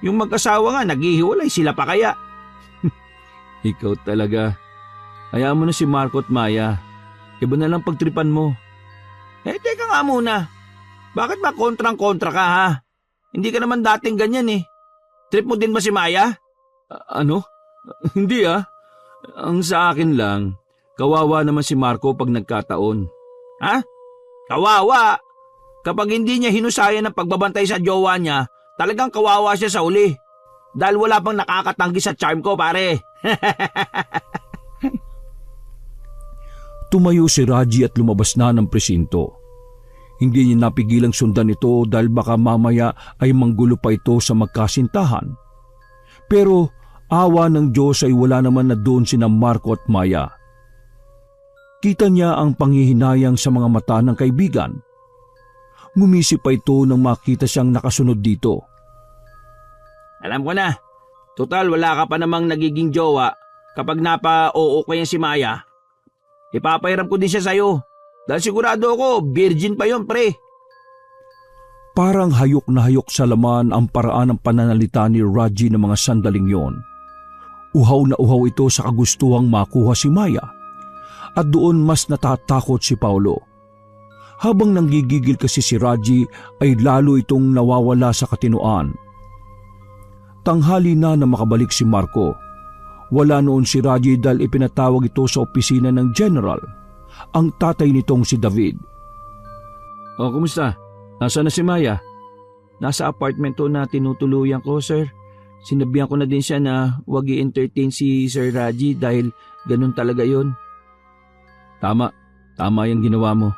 Yung mag-asawa nga, naghihiwalay sila pa kaya. Ikaw talaga. Hayaan mo na si Marco at Maya. Iba na lang pagtripan mo. Teka nga muna. Bakit ba kontrang-kontra ka Hindi ka naman dating ganyan Trip mo din ba si Maya? Ano? Hindi Ang sa akin lang, kawawa naman si Marco pag nagkataon. Kawawa! Kapag hindi niya hinusayan ng pagbabantay sa jowa niya, talagang kawawa siya sa uli. Dahil wala pang nakakatanggi sa charm ko, pare. Tumayo si Raji at lumabas na ng presinto. Hindi niya napigilang sundan ito dahil baka mamaya ay manggulo pa ito sa magkasintahan. Pero awa ng Diyos ay wala naman na doon sina Marco at Maya. Kita niya ang panghihinayang sa mga mata ng kaibigan. Ngumisi pa ito nang makita siyang nakasunod dito. Alam ko na. Total, wala ka pa namang nagiging jowa kapag napa-oo ko yan si Maya. Ipapahiram ko din siya sa'yo. Dahil sigurado ako, virgin pa yon, pre. Parang hayok na hayok sa laman ang paraan ng pananalita ni Raji ng mga sandaling yon. Uhaw na uhaw ito sa kagustuhang makuha si Maya. At doon mas natatakot si Paulo. Habang nanggigigil kasi si Raji ay lalo itong nawawala sa katinoan. Tanghali na makabalik si Marco. Wala noon si Raji dahil ipinatawag ito sa opisina ng General, ang tatay nitong si David. O, kumusta? Nasaan na si Maya? Nasa apartmento na tinutuluyan ko, sir. Sinabihan ko na din siya na huwag i-entertain si Sir Raji dahil ganun talaga yon. Tama yung ginawa mo.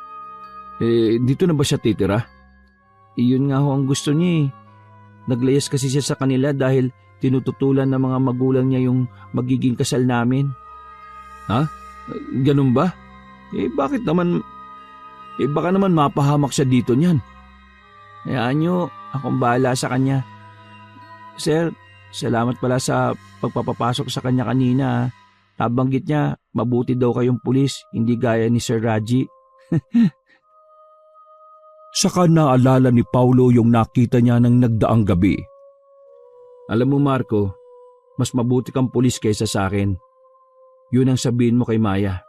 Dito na ba siya titira? Iyon nga ho ang gusto niya eh. Naglayas kasi siya sa kanila dahil tinututulan ng mga magulang niya yung magiging kasal namin. Ha? Ganun ba? Bakit naman? Baka naman mapahamak siya dito niyan. Hayaan niyo, akong bahala sa kanya. Sir, salamat pala sa pagpapapasok sa kanya kanina. Nabanggit niya, mabuti daw kayong pulis, hindi gaya ni Sir Raji. Saka naalala ni Paulo yung nakita niya ng nagdaang gabi. Alam mo, Marco, mas mabuti kang pulis kaysa sa akin. Yun ang sabihin mo kay Maya.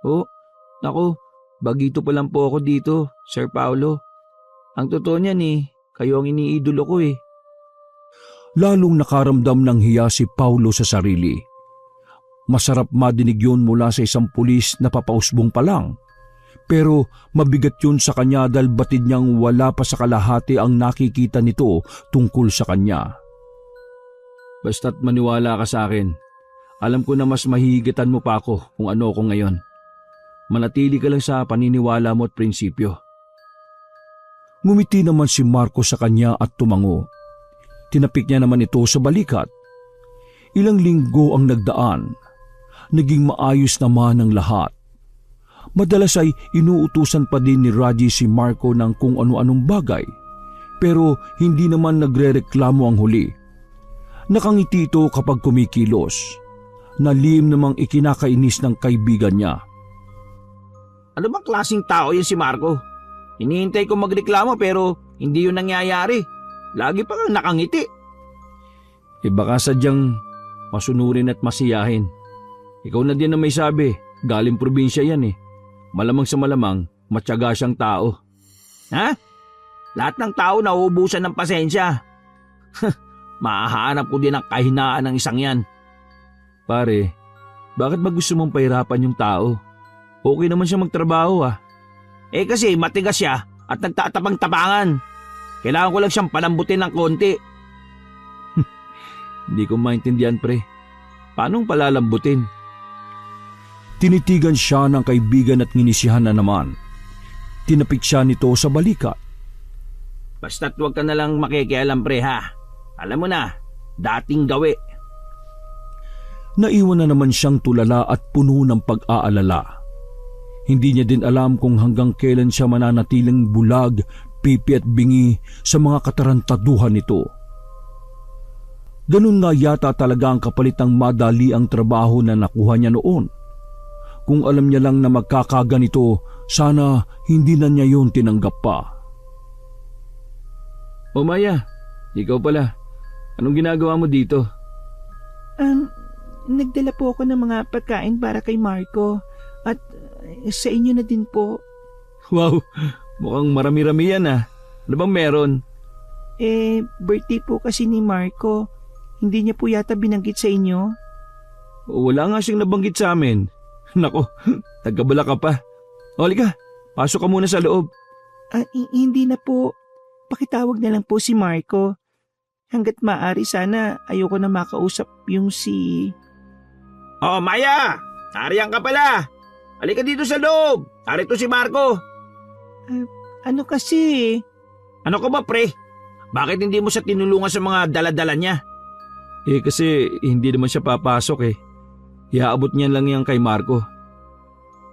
Oh, naku, bagito pa lang po ako dito, Sir Paulo. Ang totoo niyan kayo ang iniidolo ko eh. Lalong nakaramdam ng hiya si Paulo sa sarili. Masarap madinig yun mula sa isang pulis na papausbong pa lang. Pero mabigat yun sa kanya dahil batid niyang wala pa sa kalahati ang nakikita nito tungkol sa kanya. Basta't maniwala ka sa akin. Alam ko na mas mahihigatan mo pa ako kung ano ako ngayon. Manatili ka lang sa paniniwala mo at prinsipyo. Ngumiti naman si Marco sa kanya at tumango. Tinapik niya naman ito sa balikat. Ilang linggo ang nagdaan. Naging maayos naman ang lahat. Madalas ay inuutusan pa din ni Raji si Marco ng kung ano-anong bagay, pero hindi naman nagrereklamo ang huli. Nakangiti ito kapag kumikilos. Nalim namang ikinakainis ng kaibigan niya. Ano bang klaseng tao yan si Marco? Hinihintay ko magreklamo pero hindi yun nangyayari. Lagi pa kang nakangiti. Baka sadyang masunurin at masiyahin. Ikaw na din na may sabi, galing probinsya yan eh. Malamang sa malamang, matyaga siyang tao. Ha? Lahat ng tao nauubusan ng pasensya. Mahahanap ko din ang kahinaan ng isang yan. Pare, bakit ba gusto mong pahirapan yung tao? Okay naman siya magtrabaho ah. Kasi matigas siya at nagtatapang-tapangan. Kailangan ko lang siyang palambutin ng konti. Hindi ko maintindihan pre. Paanong palalambutin? Tinitigan siya ng kaibigan at nginisihan na naman. Tinapik siya nito sa balikat. Basta't huwag ka na lang makikialam pre ha. Alam mo na, dating gawi. Naiwan na naman siyang tulala at puno ng pag-aalala. Hindi niya din alam kung hanggang kailan siya mananatiling bulag, pipi at bingi sa mga katarantaduhan nito. Ganun nga yata talaga ang kapalit ng madali ang trabaho na nakuha niya noon. Kung alam niya lang na magkakaganito, sana hindi na niya yun tinanggap pa. O Maya, ikaw pala. Anong ginagawa mo dito? Nagdala po ako ng mga pagkain para kay Marco at sa inyo na din po. Wow, mukhang marami-rami yan ah. Ano bang meron? Birthday po kasi ni Marco. Hindi niya po yata binanggit sa inyo. Wala nga siyang nabanggit sa amin. Nako, tagabala ka pa. O, halika, Pasok ka muna sa loob. Hindi na po. Pakitawag na lang po si Marco. Hanggat maaari sana ayoko na makausap yung si... Oh, Maya! Nariyan ka pala! Halika dito sa loob! Narito si Marco! Ano kasi? Ano ka ba, pre? Bakit hindi mo siya tinulungan sa mga daladala niya? Kasi hindi naman siya papasok eh. Iaabot niyan lang yan kay Marco.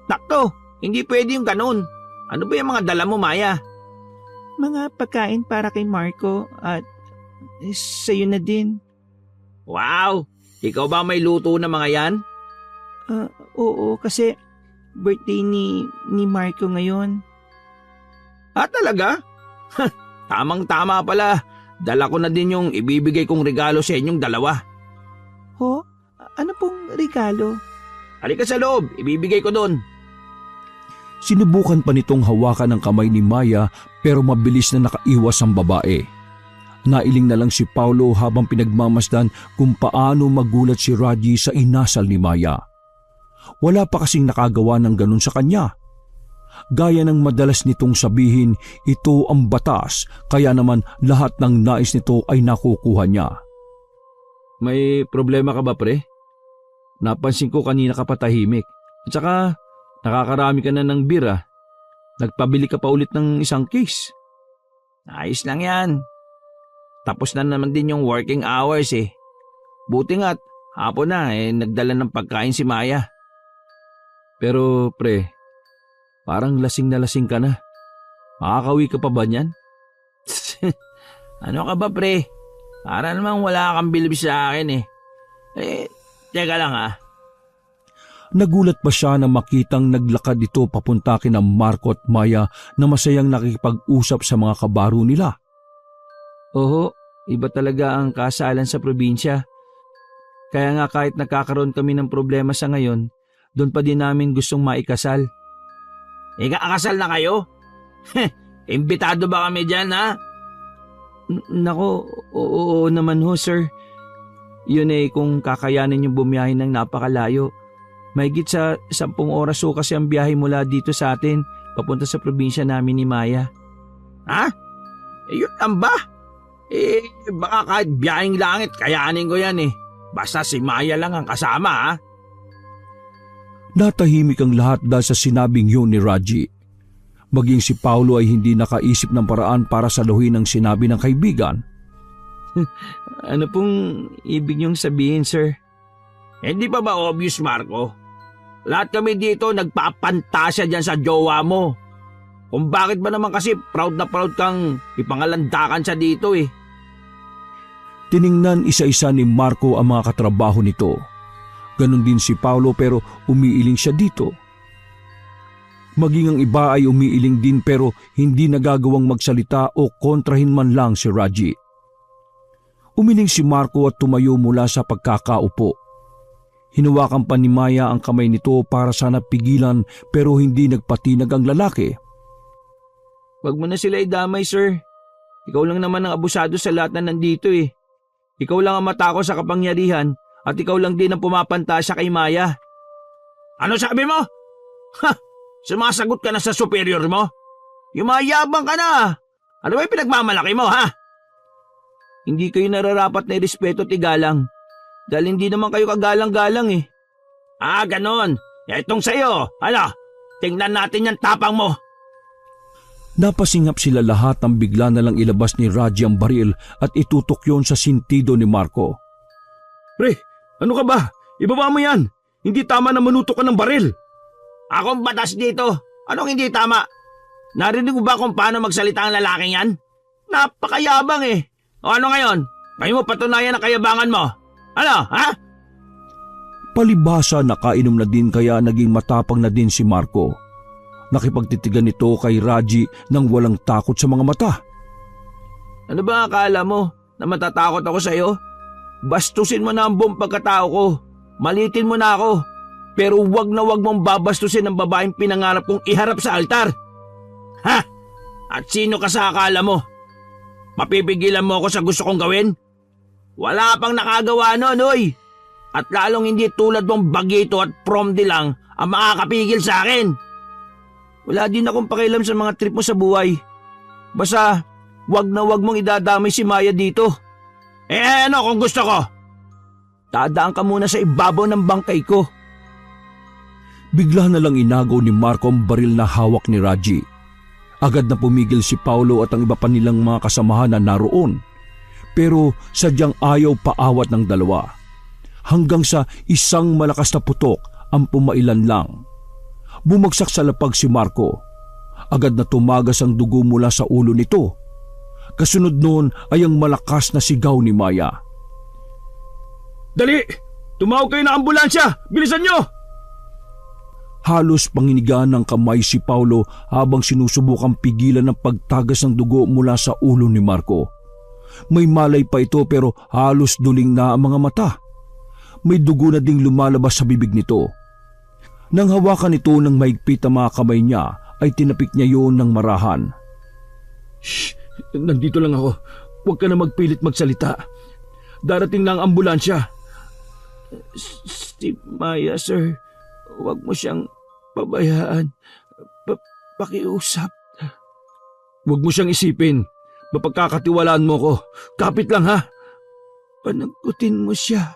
Takto! Hindi pwede yung ganun. Ano ba yung mga dala mo, Maya? Mga pagkain para kay Marco at sa'yo na din. Wow! Ikaw ba may luto na mga yan? Oo, kasi birthday ni Marco ngayon. Talaga? Tamang-tama pala. Dala ko na din yung ibibigay kong regalo sa inyong dalawa. Ho? Ano pong regalo? Halika sa loob, ibibigay ko doon. Sinubukan pa nitong hawakan ang kamay ni Maya pero mabilis na nakaiwas ang babae. Nailing na lang si Paulo habang pinagmamasdan kung paano magulat si Raji sa inasal ni Maya. Wala pa kasing nakagawa ng ganun sa kanya. Gaya ng madalas nitong sabihin, ito ang batas, kaya naman lahat ng nais nito ay nakukuha niya. May problema ka ba, pre? Napansin ko kanina ka patahimik. At saka nakakarami ka na ng bira. Nagpabili ka pa ulit ng isang case. Ayos lang yan. Tapos na naman din yung working hours eh. Buti nga't hapon na nagdala ng pagkain si Maya. Pero pre, parang lasing na lasing ka na. Makakawi ka pa ba niyan? Ano ka ba, pre? Para namang wala kang bilib sa akin eh. Teka lang ha. Nagulat pa siya na makitang naglakad ito papunta kina Marco at Maya na masayang nakikipag-usap sa mga kabaro nila. Oo, iba talaga ang kasalan sa probinsya. Kaya nga kahit nagkakaroon kami ng problema sa ngayon, doon pa din namin gustong maikasal. Kakasal na kayo? Imbitado ba kami dyan ha? Nako, oo naman ho sir. Yun kung kakayanin yung bumiyahin ng napakalayo. Mahigit sa 10 oras ho kasi ang biyahe mula dito sa atin, papunta sa probinsya namin ni Maya. Ha? Yun lang ba? Baka kahit biyaheng langit, kayanin ko yan eh. Basta si Maya lang ang kasama ha. Natahimik ang lahat dahil sa sinabing yun ni Raji. Maging si Paulo ay hindi nakaisip ng paraan para saluhin ang sinabi ng kaibigan. Ano pong ibig niyong sabihin, sir? Hindi pa ba obvious, Marco? Lahat kami dito nagpapantasya dyan sa jowa mo. Kung bakit ba naman kasi proud na proud kang ipangalandakan siya dito eh. Tiningnan isa-isa ni Marco ang mga katrabaho nito. Ganon din si Paulo pero umiiling siya dito. Maging ang iba ay umiiling din pero hindi nagagawang magsalita o kontrahin man lang si Raji. Umiling si Marco at tumayo mula sa pagkakaupo. Hinawakan pa ni Maya ang kamay nito para sana pigilan pero hindi nagpatinag ang lalaki. Wag mo na sila idamay, sir. Ikaw lang naman ang abusado sa lahat na nandito eh. Ikaw lang ang matako sa kapangyarihan at ikaw lang din ang pumapantasya kay Maya. Ano sabi mo? Ha! Sumasagot ka na sa superior mo? Yumayabang ka na! Ano ba yung pinagmamalaki mo, ha? Hindi kayo nararapat na irespeto at igalang. Dahil hindi naman kayo kagalang-galang eh. Ganon. Itong sayo. Ano? Tingnan natin yung tapang mo. Napasingap sila lahat nang bigla na lang ilabas ni Raji ang baril at itutok yon sa sintido ni Marco. Pre, ano ka ba? Ibaba mo yan. Hindi tama na manutok ka ng baril. Akong batas dito. Anong hindi tama? Narinig mo ba kung paano magsalita ang lalaking yan? Napakayabang eh. O ano ngayon? Ngayon mo patunayan ang kayabangan mo. Ano, ha? Palibhasa nakainom na din kaya naging matapang na din si Marco. Nakipagtitigan nito kay Raji nang walang takot sa mga mata. Ano ba akala mo na matatakot ako sa'yo? Bastusin mo na ang buong pagkatao ko. Malitin mo na ako. Pero wag na wag mong babastusin ang babaeng pinangarap kong iharap sa altar. Ha? At sino ka sa akala mo? Mapipigilan mo ako sa gusto kong gawin? Wala pang nakagawa nun, oy. At lalong hindi tulad mong bagito at promdi lang ang makakapigil sa akin. Wala din akong pakialam sa mga trip mo sa buhay. Basta, wag na wag mong idadamay si Maya dito. Ano kung gusto ko? Dadaan ka muna sa ibabaw ng bangkay ko. Bigla na lang inagaw ni Marco ang baril na hawak ni Raji. Agad na pumigil si Paulo at ang iba pa nilang mga kasamahan na naroon. Pero sadyang ayaw paawat ng dalawa. Hanggang sa isang malakas na putok ang pumailan lang. Bumagsak sa lapag si Marco. Agad na tumagas ang dugo mula sa ulo nito. Kasunod noon ay ang malakas na sigaw ni Maya. Dali! Tumawag kayo ng ambulansya! Bilisan nyo! Halos panginigaan ng kamay si Paulo habang sinusubukang pigilan ang pagtagas ng dugo mula sa ulo ni Marco. May malay pa ito pero halos duling na ang mga mata. May dugo na ding lumalabas sa bibig nito. Nang hawakan ito ng mahigpit ang mga kamay niya ay tinapik niya yun ng marahan. Shh! Nandito lang ako. Huwag ka na magpilit magsalita. Darating na ang ambulansya. Si Maya, sir. Huwag mo siyang pabayaan. Pakiusap. Huwag mo siyang isipin. Mapagkakatiwalaan mo ko. Kapit lang ha. Panagutin mo siya.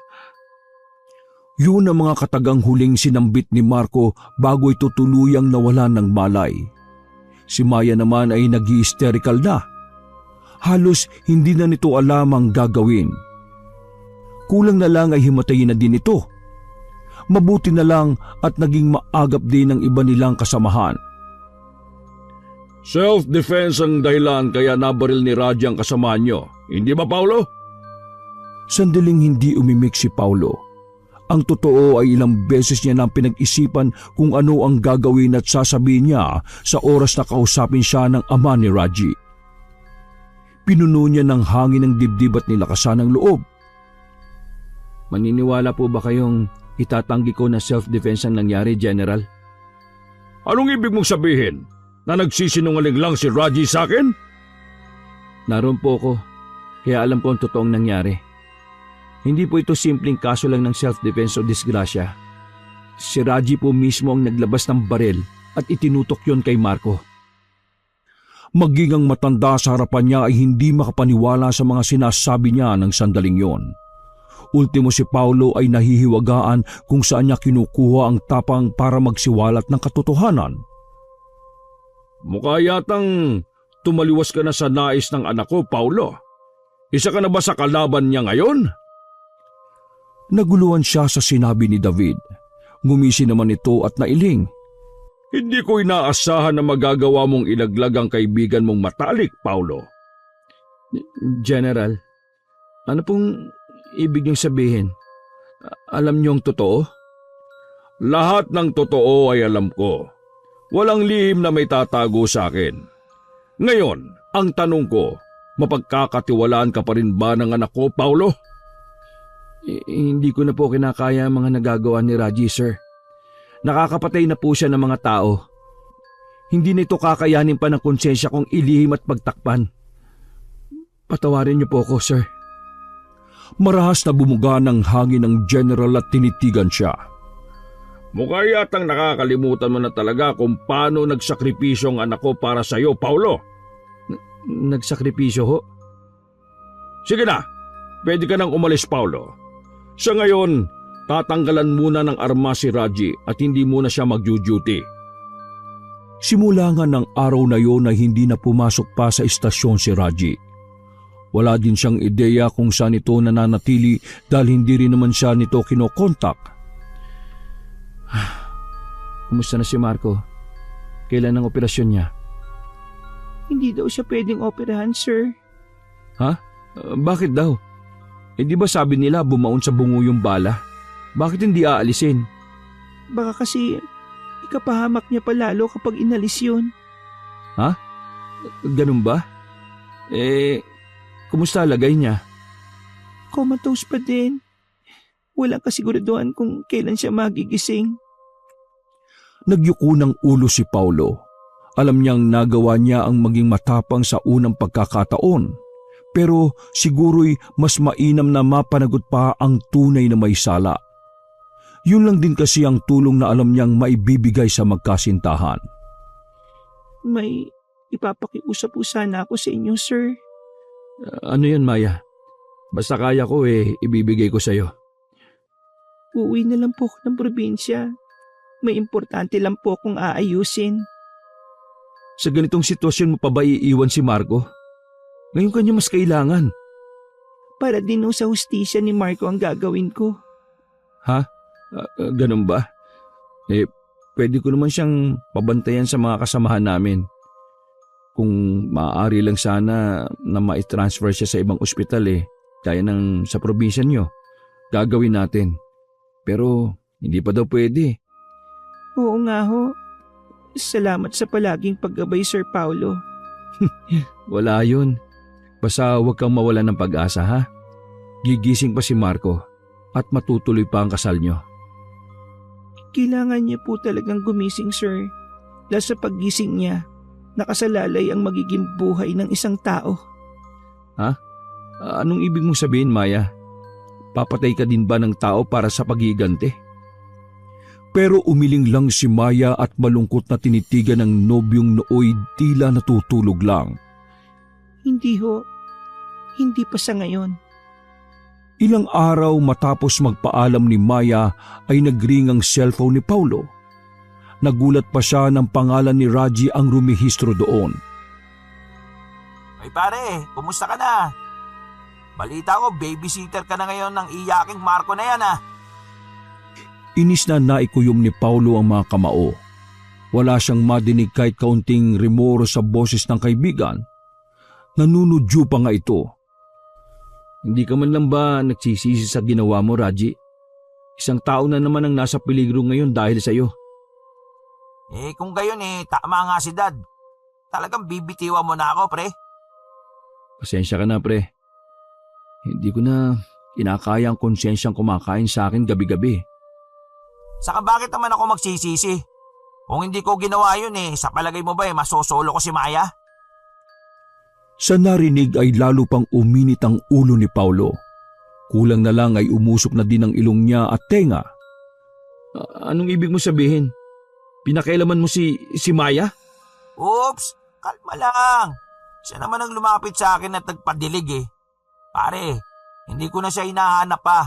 Yun ang mga katagang huling sinambit ni Marco bago ito tuluyang nawalan ng malay. Si Maya naman ay nag-hysterical na. Halos hindi na nito alam ang gagawin. Kulang na lang ay himatayin na din ito. Mabuti na lang at naging maagap din ang iba nilang kasamahan. Self-defense ang dahilan kaya nabaril ni Raji ang kasama nyo. Hindi ba, Paulo? Sandaling hindi umimik si Paulo. Ang totoo ay ilang beses niya nang pinag-isipan kung ano ang gagawin at sasabihin niya sa oras na kausapin siya ng ama ni Raji. Pinuno niya ng hangin ng dibdib at nilakasan ng loob. Maniniwala po ba kayong itatanggi ko na self-defense ang nangyari, General? Anong ibig mong sabihin? Na nagsisinungaling lang si Raji sa akin? Naroon po ko, kaya alam ko ang totoong nangyari. Hindi po ito simpleng kaso lang ng self-defense o disgrasya. Si Raji po mismo ang naglabas ng baril at itinutok yon kay Marco. Maging ang matanda sa harapan niya ay hindi makapaniwala sa mga sinasabi niya ng sandaling yon. Ultimo si Paulo ay nahihiwagaan kung saan niya kinukuha ang tapang para magsiwalat ng katotohanan. Mukha yatang tumaliwas ka na sa nais ng anak ko, Paulo. Isa ka na ba sa kalaban niya ngayon? Naguluhan siya sa sinabi ni David. Ngumisi naman ito at nailing. Hindi ko inaasahan na magagawa mong ilaglag ang kaibigan mong matalik, Paulo. General, ano pong ibig niyong sabihin? Alam niyong totoo? Lahat ng totoo ay alam ko. Walang lihim na may tatago sa akin. Ngayon, ang tanong ko, mapagkakatiwalaan ka pa rin ba ng anak ko, Paulo? Hindi ko na po kinakaya ang mga nagagawa ni Raji, sir. Nakakapatay na po siya ng mga tao. Hindi nito kakayanin pa ng konsensya kong ilihim at pagtakpan. Patawarin niyo po ako, sir. Marahas na bumuga ng hangin ng general at tinitigan siya. Mukha yatang nakakalimutan mo na talaga kung paano nagsakripisyo ang anak ko para sa iyo, Paulo. Nagsakripisyo ho? Sige na, pwede ka nang umalis, Paulo. Sa ngayon, tatanggalan muna ng arma si Raji at hindi muna siya mag-duty. Simula nga ng araw na yon ay hindi na pumasok pa sa istasyon si Raji. Wala din siyang ideya kung saan ito nananatili dahil hindi rin naman siya nito kinokontak. Kumusta na si Marco? Kailan ang operasyon niya? Hindi daw siya pwedeng operahan, sir. Ha? Bakit daw? Di ba sabi nila bumaon sa bungo yung bala? Bakit hindi aalisin? Baka kasi ikapahamak niya pa lalo kapag inalis yun. Ha? Ganun ba? Kumusta lagay niya? Comatose pa din. Walang kasiguraduhan kung kailan siya magigising. Nagyuko ng ulo si Paulo. Alam niyang nagawa niya ang maging matapang sa unang pagkakataon. Pero siguro'y mas mainam na mapanagot pa ang tunay na may sala. Yun lang din kasi ang tulong na alam niyang maibibigay sa magkasintahan. May ipapakiusap po sana ako sa inyo, sir. Ano yan, Maya? Basta kaya ko ibibigay ko sa'yo. Uuwi na lang po ako ng probinsya. May importante lang po akong aayusin. Sa ganitong sitwasyon mo pa ba iiwan si Marco? Ngayon kanya mas kailangan. Para din ho sa hustisya ni Marco ang gagawin ko. Ganun ba? Pwede ko naman siyang pabantayan sa mga kasamahan namin. Kung maaari lang sana na ma-transfer siya sa ibang ospital kaya ng sa probinsya niyo, gagawin natin. Pero hindi pa daw pwede. Oo nga ho. Salamat sa palaging paggabay, Sir Paulo. Wala yun. Basta huwag kang mawala ng pag-asa, ha? Gigising pa si Marco at matutuloy pa ang kasal niyo. Kailangan niya po talagang gumising, sir. Dahil sa paggising niya, nakasalalay ang magiging buhay ng isang tao. Anong ibig mong sabihin, Maya? Papatay ka din ba ng tao para sa pagiganti? Pero umiling lang si Maya at malungkot na tinitigan ng nobyong nooy tila natutulog lang. Hindi ho. Hindi pa sa ngayon. Ilang araw matapos magpaalam ni Maya ay nagring ang cellphone ni Paulo. Nagulat pa siya ng pangalan ni Raji ang rumihistro doon. Ay pare, kumusta ka na? Balita ko, babysitter ka na ngayon ng iyaking Marco na yan Inis na naikuyom ni Paulo ang mga kamao. Wala siyang madinig kahit kaunting remoro sa boses ng kaibigan. Nanunudyo pa nga ito. Hindi ka man lang ba nagsisisi sa ginawa mo, Raji? Isang tao na naman ang nasa peligro ngayon dahil sa iyo. Kung gayon tama nga si Dad. Talagang bibitiwan mo na ako, pre. Pasensya ka na, pre. Hindi ko na kinakaya ang konsensyang kumakain sa akin gabi-gabi. Saka bakit naman ako magsisisi? Kung hindi ko ginawa yun sa palagay mo ba masosolo ko si Maya? Sa narinig ay lalo pang uminit ang ulo ni Paulo. Kulang na lang ay umusok na din ang ilong niya at tenga. Anong ibig mo sabihin? Pinakailaman mo si Maya? Oops, kalma lang. Siya naman ang lumapit sa akin at nagpadilig Pare, hindi ko na siya hinahanap pa.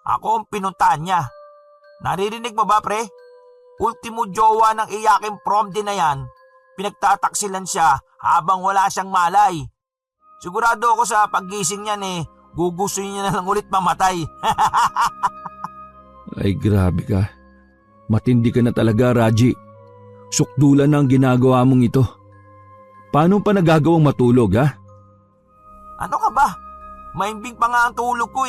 Ako ang pinuntahan niya. Naririnig mo ba, pre? Ultimo jowa ng iyaking prom din na yan, pinagtataksilan siya habang wala siyang malay. Sigurado ako sa paggising niyan gugustuhin niya na lang ulit mamatay. Ay grabe ka. Matindi ka na talaga, Raji. Sukdulan na ang ginagawa mong ito. Paano pa nagagawang matulog, ha? Ano ka ba? Maimbing pa nga ang tulog ko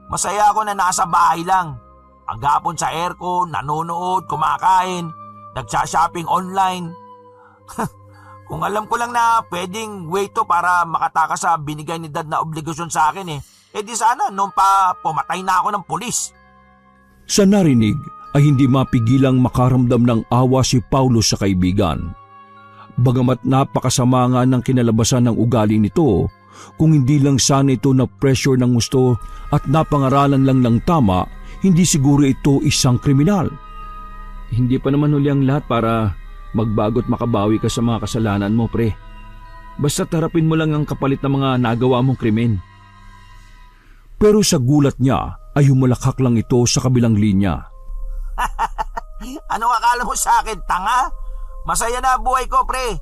Masaya ako na nasa bahay lang. Paghapon sa aircon, nanonood, kumakain, nagsha-shopping online. Kung alam ko lang na pwedeng way to para makatakas sa binigay ni Dad na obligasyon sa akin di sana noon pa pumatay na ako ng pulis. Sa narinig ay hindi mapigilang makaramdam ng awa si Paulo sa kaibigan. Bagamat napakasama nga ng kinalabasan ng ugali nito, kung hindi lang sana ito na pressure ng gusto at napangaralan lang ng tama, hindi siguro ito isang kriminal. Hindi pa naman huli ang lahat para magbago't makabawi ka sa mga kasalanan mo, pre. Basta harapin mo lang ang kapalit ng mga nagawa mong krimen. Pero sa gulat niya ay humalakhak lang ito sa kabilang linya. Anong akala mo sa akin, tanga? Masaya na buhay ko, pre.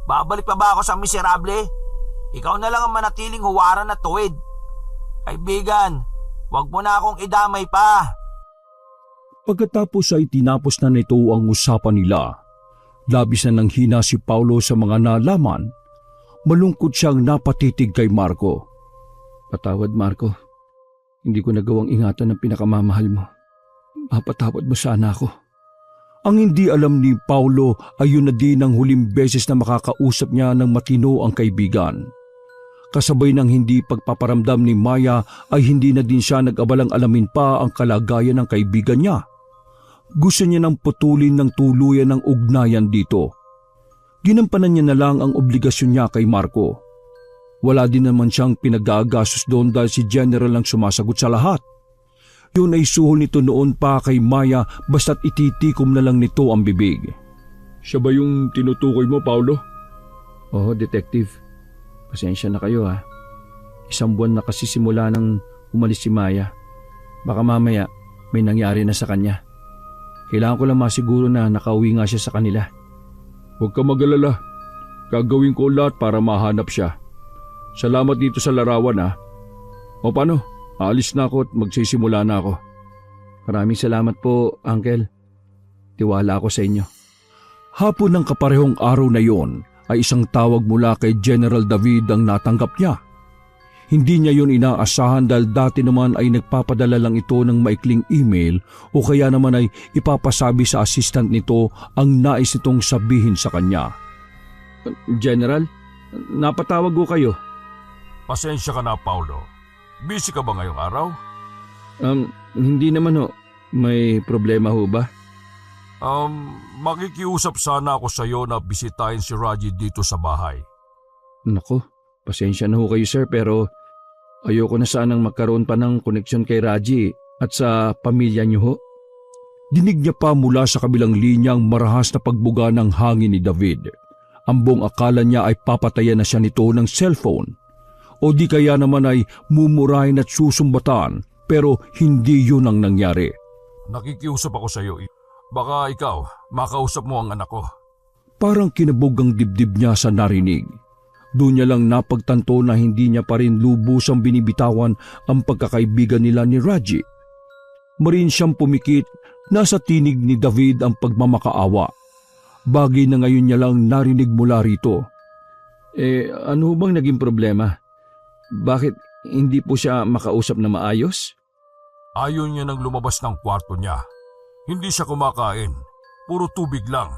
Babalik pa ba ako sa miserable? Ikaw na lang ang manatiling huwaran at tuwid. Kaibigan, wag mo na akong idamay pa. Pagkatapos ay tinapos na nito ang usapan nila. Labis na nang hina si Paulo sa mga nalaman. Malungkot siyang napatitig kay Marco. Patawad, Marco. Hindi ko nagawang ingatan ang pinakamamahal mo. Mapatawad mo sana ako. Ang hindi alam ni Paulo ay yun na din ang huling beses na makakausap niya ng matino ang kaibigan. Kasabay ng hindi pagpaparamdam ni Maya ay hindi na din siya nag-abalang alamin pa ang kalagayan ng kaibigan niya. Gusto niya nang putulin ng tuluyan ng ugnayan dito. Ginampanan niya na lang ang obligasyon niya kay Marco. Wala din naman siyang pinag-aagasos doon dahil si General ang sumasagot sa lahat. Yun ay suhol nito noon pa kay Maya basta't ititikom na lang nito ang bibig. Siya ba yung tinutukoy mo, Paulo? Oo, Detective. Pasensya na kayo ha. 1 buwan na kasi simula nang umalis si Maya. Baka mamaya may nangyari na sa kanya. Kailangan ko lang masiguro na nakauwi nga siya sa kanila. Huwag ka mag-alala. Gagawin ko lahat para mahanap siya. Salamat dito sa larawan ha. O paano? Aalis na ako at magsisimula na ako. Maraming salamat po, Uncle. Tiwala ako sa inyo. Hapon ng kaparehong araw na yon ay isang tawag mula kay General David ang natanggap niya. Hindi niya yon inaasahan dahil dati naman ay nagpapadala lang ito ng maikling email o kaya naman ay ipapasabi sa assistant nito ang nais nitong sabihin sa kanya. General, napatawag ko kayo. Pasensya ka na, Paulo. Busy ka ba ngayong araw? Hindi naman ho. May problema ho ba? Makikiusap sana ako sa iyo na bisitahin si Raji dito sa bahay. Nako, pasensya na ho kayo sir pero ayoko na sanang magkaroon pa ng koneksyon kay Raji at sa pamilya niyo ho. Dinig niya pa mula sa kabilang linya ang marahas na pagbuga ng hangin ni David. Ang buong akala niya ay papatayan na siya nito ng cellphone. O di kaya naman ay mumurahin at susumbatan pero hindi yun ang nangyari. Nakikiusap ako sa iyo. Baka ikaw, makausap mo ang anak ko. Parang kinabog ang dibdib niya sa narinig. Doon niya lang napagtanto na hindi niya pa rin lubusang binibitawan ang pagkakaibigan nila ni Raji. Marin siyang pumikit, nasa tinig ni David ang pagmamakaawa. Bagay na ngayon niya lang narinig mula rito. Ano bang naging problema? Bakit hindi po siya makausap na maayos? Ayaw niya nang lumabas ng kwarto niya. Hindi siya kumakain. Puro tubig lang.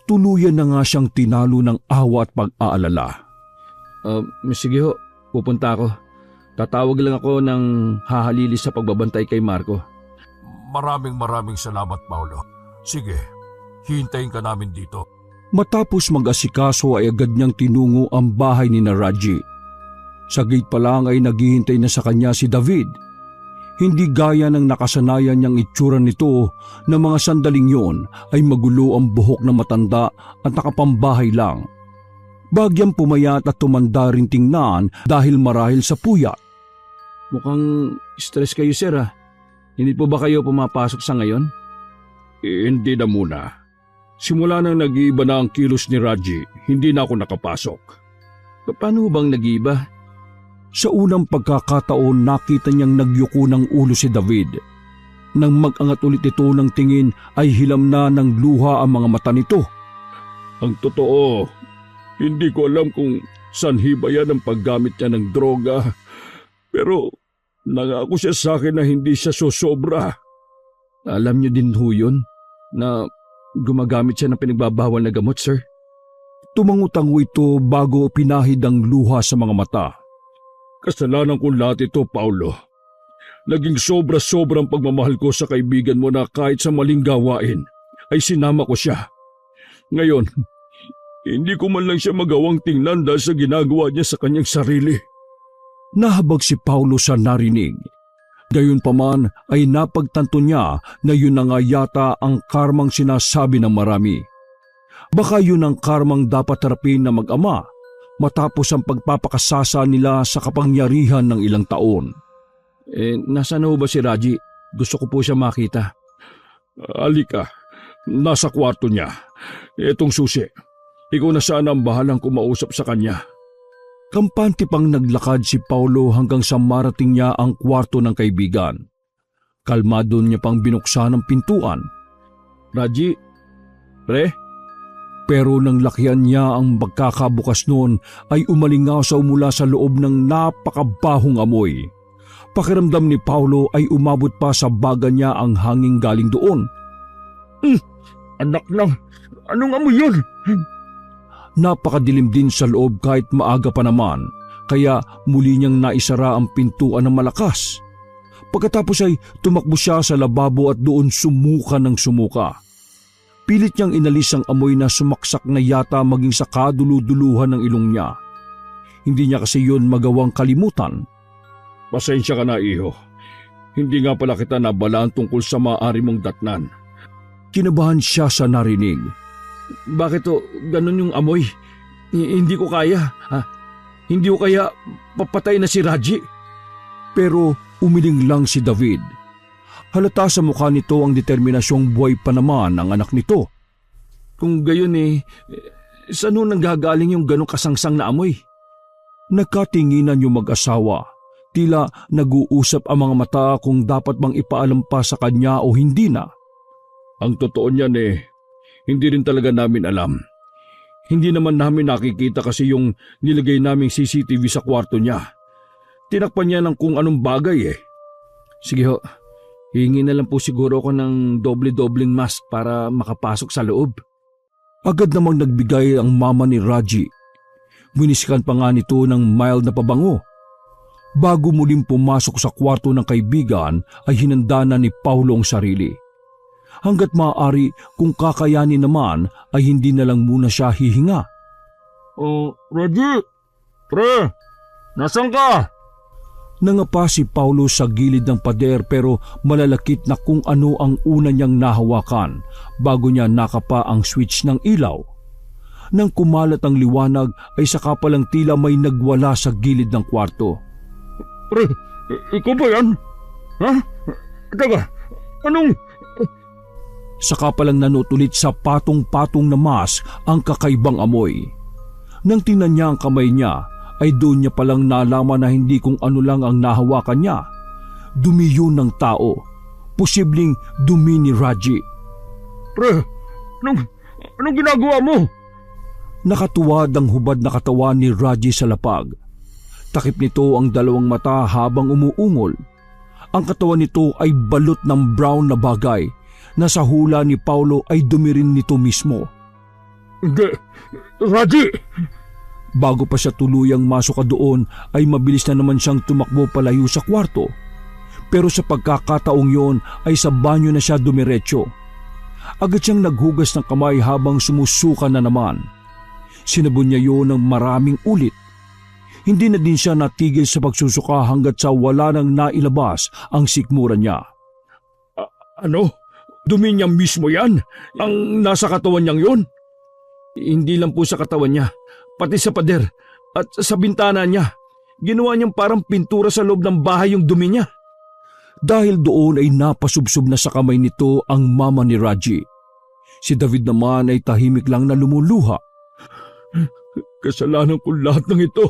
Tuluyan na nga siyang tinalo ng awa at pag-aalala. Sige ho, pupunta ako. Tatawag lang ako ng hahalili sa pagbabantay kay Marco. Maraming salamat, Paulo. Sige, hintayin ka namin dito. Matapos mag-asikaso ay agad niyang tinungo ang bahay ni Raji. Sa gate pa lang ay naghihintay na sa kanya si David. Hindi gaya ng nakasanayan niyang itsura nito na mga sandaling yon ay magulo ang buhok na matanda at nakapambahay lang. Bagyang pumayat at tumanda rin tingnan dahil marahil sa puyat. Mukhang stress kayo sir ah. Hindi po ba kayo pumapasok sa ngayon? Hindi na muna. Simula nang nag-iiba na ang kilos ni Raji, hindi na ako nakapasok. Paano bang nag-iba? Sa unang pagkakataon nakita niyang nagyuko ng ulo si David. Nang mag-angat ulit ito ng tingin ay hilam na ng luha ang mga mata nito. Ang totoo, hindi ko alam kung sanhi ba yan ang paggamit niya ng droga. Pero nangako siya sa akin na hindi siya sosobra. Alam niyo din ho yun na gumagamit siya ng pinagbabawal na gamot sir? Tumangutango ito bago pinahid ang luha sa mga mata. Kasalanan ko lahat ito, Paulo. Naging sobra-sobrang pagmamahal ko sa kaibigan mo na kahit sa maling gawain ay sinama ko siya. Ngayon, hindi ko man lang siya magawang tingnan dahil sa ginagawa niya sa kanyang sarili. Nahabag si Paulo sa narinig. Gayunpaman ay napagtanto niya na yun na nga yata ang karmang sinasabi ng marami. Baka yun ang karmang dapat harapin na mag-ama matapos ang pagpapakasasa nila sa kapangyarihan ng ilang taon. Nasaan ho ba si Raji? Gusto ko po siya makita. Alika, nasa kwarto niya. Etong susi. Ikaw na sana ang bahalang kumausap sa kanya. Kampante pang naglakad si Paulo hanggang sa marating niya ang kwarto ng kaibigan. Kalmado niya pang binuksan ang pintuan. Raji, pre? Pero nang lakihan niya ang pagkakabukas noon ay umalingaw mula sa loob ng napakabahong amoy. Pakiramdam ni Paulo ay umabot pa sa baga niya ang hanging galing doon. Anak lang, anong amoy yun? Napakadilim din sa loob kahit maaga pa naman, kaya muli niyang naisara ang pintuan ng malakas. Pagkatapos ay tumakbo siya sa lababo at doon sumuka ng sumuka. Pilit niyang inalis ang amoy na sumaksak na yata maging sa kaduluduluhan ng ilong niya. Hindi niya kasi yun magawang kalimutan. Pasensya ka na, iho. Hindi nga pala kita nabalaan tungkol sa maaari mong datnan. Kinabahan siya sa narinig. Bakit to ganun yung amoy? Hindi ko kaya. Hindi ko kaya papatay na si Raji. Pero umiling lang si David. Halata sa mukha nito ang determinasyong buhay pa naman ang anak nito. Kung gayon saan nun nanggagaling yung ganong kasangsang na amoy? Nagkatinginan yung mag-asawa. Tila nag-uusap ang mga mata kung dapat bang ipaalam pa sa kanya o hindi na. Ang totoo niyan hindi rin talaga namin alam. Hindi naman namin nakikita kasi yung nilagay naming CCTV sa kwarto niya. Tinakpan niya ng kung anong bagay Sige ho, hihingi na lang po siguro ako ng doble-dobling mask para makapasok sa loob. Agad namang nagbigay ang mama ni Raji. Winisikan pa nga nito ng mild na pabango. Bago muling pumasok sa kwarto ng kaibigan ay hinanda na ni Paulo ang sarili. Hanggat maaari kung kakayanin naman ay hindi na lang muna siya hihinga. Raji! Pre! Nasaan ka? Nangapa si Paulo sa gilid ng pader pero malalakit na kung ano ang una niyang nahawakan bago niya nakapa ang switch ng ilaw. Nang kumalat ang liwanag ay saka palang tila may nagwala sa gilid ng kwarto. Pre, ikaw ba yan? Ha? Teka, anong... Saka palang nanutulit sa patong-patong na mask ang kakaibang amoy. Nang tingnan niya ang kamay niya, ay doon niya palang nalaman na hindi kung ano lang ang nahawakan niya. Dumi yun ng tao. Posibleng dumi ni Raji. Pre, anong ginagawa mo? Nakatuwad ang hubad na katawan ni Raji sa lapag. Takip nito ang dalawang mata habang umuungol. Ang katawan nito ay balot ng brown na bagay na sa hula ni Paulo ay dumi rin nito mismo. Raji! Bago pa siya tuluyang masok doon ay mabilis na naman siyang tumakbo palayo sa kwarto. Pero sa pagkakataong yon ay sa banyo na siya dumiretso. Agad siyang naghugas ng kamay habang sumusuka na naman. Sinabon niya yon ng maraming ulit. Hindi na din siya natigil sa pagsusuka hanggat sa wala nang nailabas ang sikmura niya. Ano? Dumi niya mismo yan? Ang nasa katawan niyang yon? Hindi lang po sa katawan niya, pati sa pader at sa bintana niya. Ginawa niyang parang pintura sa loob ng bahay yung dumi niya. Dahil doon ay napasubsob na sa kamay nito ang mama ni Raji. Si David naman ay tahimik lang na lumuluha. Kasalanan ko lahat ng ito.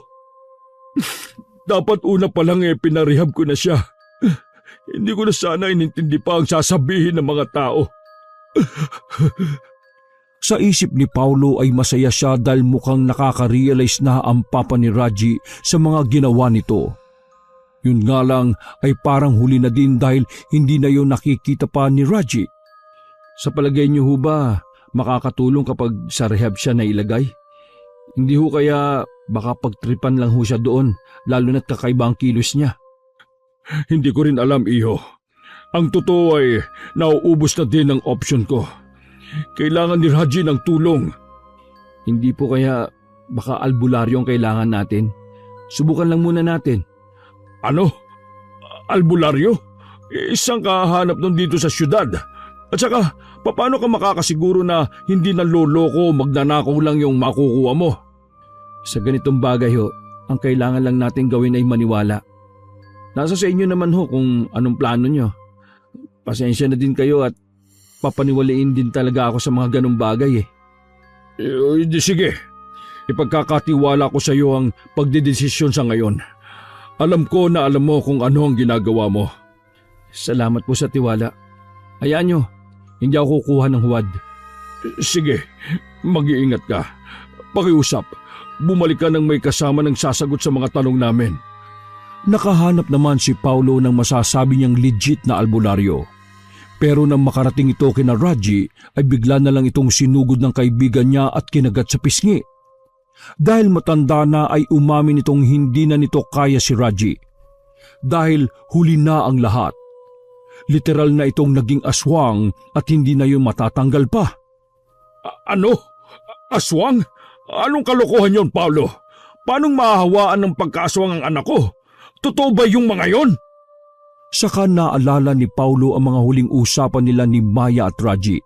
Dapat una pa lang pinarehab ko na siya. Hindi ko na sana inintindi pa ang sasabihin ng mga tao. Sa isip ni Paulo ay masaya siya dahil mukhang nakaka-realize na ang papa ni Raji sa mga ginawa nito. Yun nga lang ay parang huli na din dahil hindi na yun nakikita pa ni Raji. Sa palagay niyo ho ba makakatulong kapag sa rehab siya na ilagay? Hindi ho kaya baka pagtripan lang ho siya doon lalo na't kakaiba ang kilos niya? Hindi ko rin alam, iho. Ang totoo ay nauubos na din ang option ko. Kailangan ni Raji ng tulong. Hindi po kaya baka albularyo ang kailangan natin? Subukan lang muna natin. Ano? Albularyo? Isang kahanap nun dito sa syudad. At saka, paano ka makakasiguro na hindi naloloko o magnanakaw lang yung makukuha mo? Sa ganitong bagay ho, ang kailangan lang natin gawin ay maniwala. Nasa sa inyo naman ho kung anong plano nyo. Pasensya na din kayo at papaniwalain din talaga ako sa mga ganong bagay Sige, ipagkakatiwala ko sa iyo ang pagdedesisyon sa ngayon. Alam ko na alam mo kung ano ang ginagawa mo. Salamat po sa tiwala. Hayaan nyo, hindi ako kukuha ng huwad. Sige, mag-iingat ka. Pakiusap, bumalik ka nang may kasama ng sasagot sa mga tanong namin. Nakahanap naman si Paulo ng masasabi niyang legit na albularyo. Pero nang makarating ito kina Raji ay bigla na lang itong sinugod ng kaibigan niya at kinagat sa pisngi. Dahil matanda na ay umamin itong hindi na nito kaya si Raji. Dahil huli na ang lahat. Literal na itong naging aswang at hindi na yun matatanggal pa. Ano? Aswang? Anong kalokohan yon, Paulo? Paanong mahahawaan ng pagkaaswang ang anak ko? Totoo ba yung mga yon? Saka naalala ni Paulo ang mga huling usapan nila ni Maya at Raji.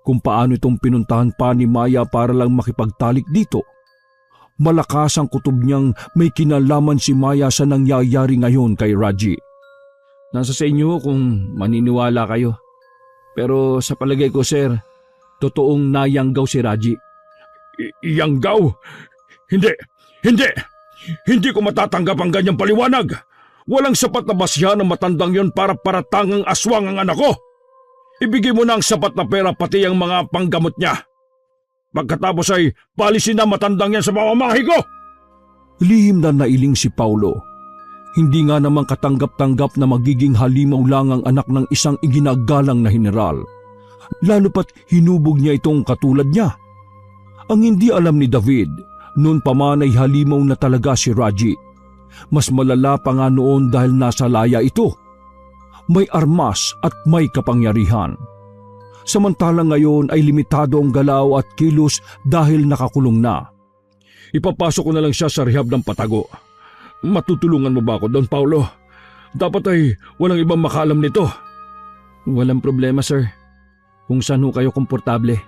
kung paano itong pinuntahan pa ni Maya para lang makipagtalik dito. Malakas ang kutob niyang may kinalaman si Maya sa nangyayari ngayon kay Raji. Nasa sa inyo kung maniniwala kayo. Pero sa palagay ko, sir, totoong nayanggaw si Raji. Yanggaw? Hindi! Hindi! Hindi ko matatanggap ang ganyang paliwanag! Walang sapat na basya ng matandang yon para paratangang aswang ang anak ko! Ibigay mo na ang sapat na pera pati ang mga panggamot niya. Pagkatapos ay palisin na matandang yan sa pamamahay ko! Lihim na nailing si Paulo. Hindi nga naman katanggap-tanggap na magiging halimaw lang ang anak ng isang iginagalang na general. Lalo pat hinubog niya itong katulad niya. Ang hindi alam ni David, noon pa man ay halimaw na talaga si Raji. Mas malala pa nga noon dahil nasa laya ito. May armas at may kapangyarihan. Samantalang ngayon ay limitado ang galaw at kilos dahil nakakulong na. Ipapasok ko na lang siya sa rehab ng Patago. Matutulungan mo ba ako doon, Paulo? Dapat ay walang ibang makaalam nito. Walang problema, sir. Kung saan ho kayo komportable.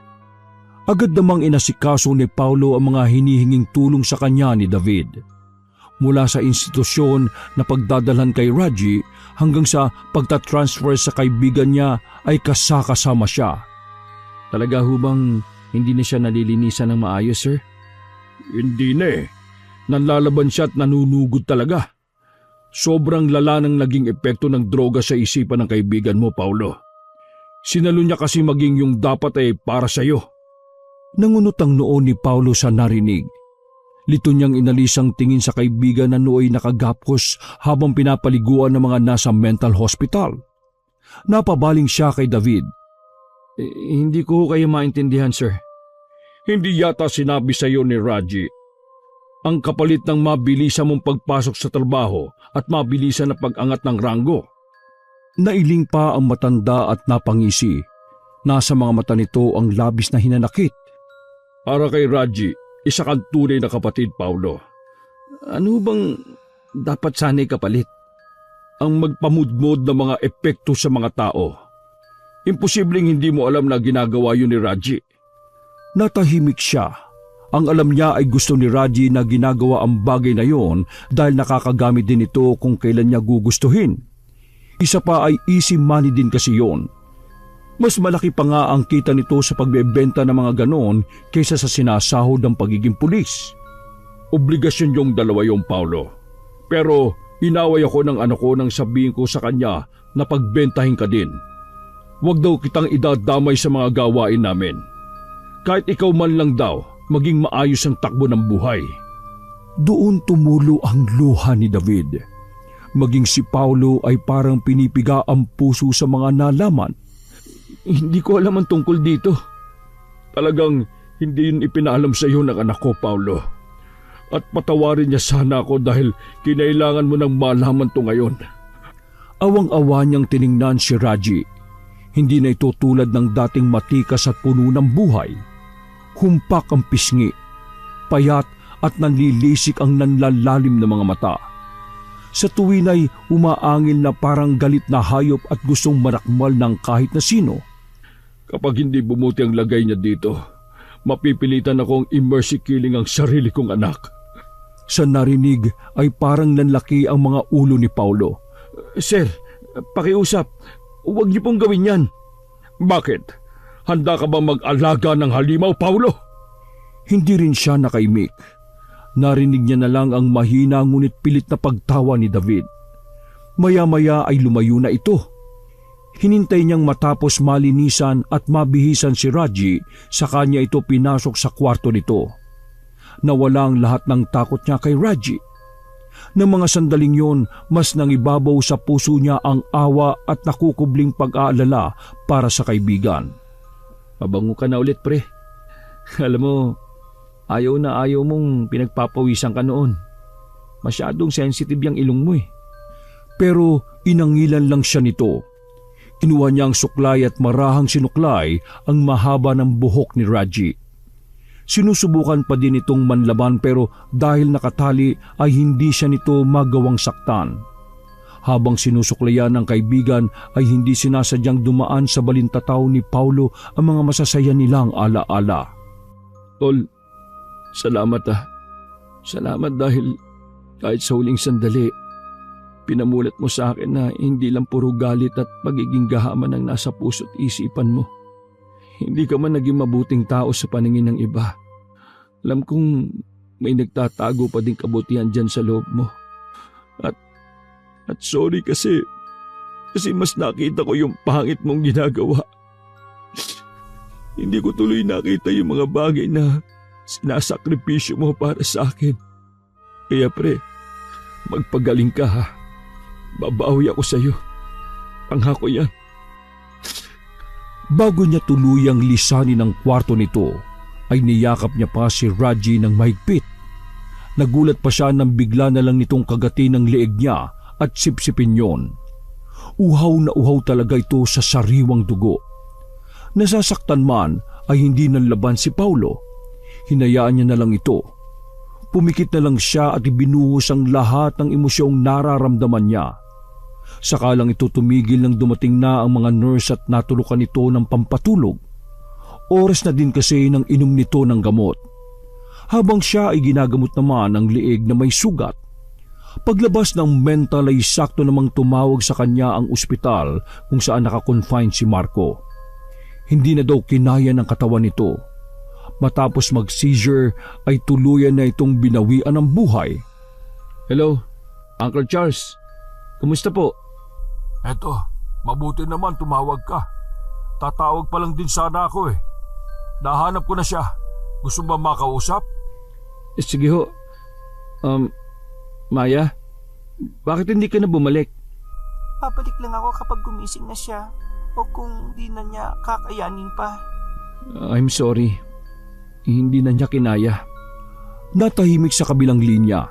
Agad namang inasikaso ni Paulo ang mga hinihinging tulong sa kanya ni David. Mula sa institusyon na pagdadalhan kay Raji hanggang sa pagtatransfer sa kaibigan niya ay kasakasama siya. Talaga ho bang hindi na siya nalilinisan ng maayos, sir? Hindi na eh. Nanlalaban siya at nanunugod talaga. Sobrang lala ng naging epekto ng droga sa isipan ng kaibigan mo, Paulo. Sinalo niya kasi maging yung dapat ay para sa'yo. Nangunot ang noo ni Paulo sa narinig. Lito niyang inalis ang tingin sa kaibigan na nooy nakagapos habang pinapaliguan ng mga nasa mental hospital. Napabaling siya kay David. Hindi ko kayo maintindihan, sir. Hindi yata sinabi sa'yo ni Raji. Ang kapalit ng mabilisan mong pagpasok sa trabaho at mabilisan na pag-angat ng ranggo. Nailing pa ang matanda at napangisi. Nasa mga mata nito ang labis na hinanakit. Para kay Raji, isa kang tunay na kapatid, Paulo. Ano bang dapat sana'y kapalit? Ang magpamudmod ng mga epekto sa mga tao. Imposibleng hindi mo alam na ginagawa yun ni Raji. Natahimik siya. Ang alam niya ay gusto ni Raji na ginagawa ang bagay na yon dahil nakakagamit din ito kung kailan niya gugustuhin. Isa pa ay easy money din kasi yon. Mas malaki pa nga ang kita nito sa pagbebenta ng mga ganon kaysa sa sinasahod ng pagiging pulis. Obligasyon yung dalawa yung, Paulo. Pero inaway ako ng anak ko nang sabihin ko sa kanya na pagbentahin ka din. Huwag daw kitang idadamay sa mga gawain namin. Kahit ikaw man lang daw, maging maayos ang takbo ng buhay. Doon tumulo ang luha ni David. Maging si Paulo ay parang pinipiga ang puso sa mga nalaman. Hindi ko alam ang tungkol dito. Talagang hindi yun ipinaalam sa iyo ng anak ko, Paulo. At patawarin niya sana ako dahil kinailangan mo nang malaman to ngayon. Awang-awa niyang tiningnan si Raji. Hindi na ito tulad ng dating matikas at puno ng buhay. Humpak ang pisngi, payat at nanlilisik ang nanlalalim na mga mata. Sa tuwin ay umaangil na parang galit na hayop at gustong marakmal ng kahit na sino. Kapag hindi bumuti ang lagay niya dito, mapipilitan akong i-mercy killing ang sarili kong anak. Sa narinig ay parang nanlaki ang mga ulo ni Paulo. Sir, pakiusap, huwag niyo pong gawin yan. Bakit? Handa ka ba mag-alaga ng halimaw, Paulo? Hindi rin siya nakaimik. Narinig niya na lang ang mahina ngunit pilit na pagtawa ni David. Maya-maya ay lumayo na ito. Hinintay niyang matapos malinisan at mabihisan si Raji, sa kanya ito pinasok sa kwarto nito. Nawala ang lahat ng takot niya kay Raji. Nang mga sandaling yon, mas nangibabaw sa puso niya ang awa at nakukubling pag-aalala para sa kaibigan. Mabango ka na ulit, pre. Alam mo, ayaw na ayaw mong pinagpapawisan ka noon. Masyadong sensitive yung ilong mo eh. Pero inangilan lang siya nito. Kinuha niya ang suklay at marahang sinuklay ang mahaba ng buhok ni Raji. Sinusubukan pa din itong manlaban pero dahil nakatali ay hindi siya nito magawang saktan. Habang sinusuklayan ng kaibigan ay hindi sinasadyang dumaan sa balintataw ni Paulo ang mga masasaya nilang alaala. Tol, salamat ah. Salamat dahil kahit sa huling sandali, pinamulat mo sa akin na hindi lang puro galit at pagiging gahaman ang nasa puso't isipan mo. Hindi ka man naging mabuting tao sa paningin ng iba. Alam kong may nagtatago pa din kabutihan dyan sa loob mo. At sorry kasi mas nakita ko yung pangit mong ginagawa. Hindi ko tuloy nakita yung mga bagay na sinasakripisyo mo para sa akin. Kaya pre, magpagaling ka ha. Babawi ako sa'yo. Pangako yan. Bago niya tuluyang lisanin ang kwarto nito, ay niyakap niya pa si Raji ng mahigpit. Nagulat pa siya nang bigla na lang nitong kagatin ng leeg niya at sipsipin yon. Uhaw na uhaw talaga ito sa sariwang dugo. Nasasaktan man ay hindi nanlaban si Paulo. Hinayaan niya na lang ito. Pumikit na lang siya at ibinuhos ang lahat ng emosyong nararamdaman niya. Sakalang ito tumigil nang dumating na ang mga nurse at natulukan ito ng pampatulog. Oras na din kasi nang inom nito ng gamot. Habang siya ay ginagamot naman ang leeg na may sugat. Paglabas ng mental ay sakto namang tumawag sa kanya ang ospital kung saan nakakonfine si Marco. Hindi na daw kinaya ng katawan nito. Matapos mag-seizure ay tuluyan na itong binawian ng buhay. Hello, Uncle Charles. Kumusta po? Eto, mabuti naman tumawag ka. Tatawag pa lang din sana ako eh. Nahanap ko na siya. Gusto ba makausap? Sige ho. Maya, bakit hindi ka na bumalik? Babalik lang ako kapag gumising na siya o kung di na niya kakayanin pa. I'm sorry. Hindi na niya kinaya. Natahimik sa kabilang linya.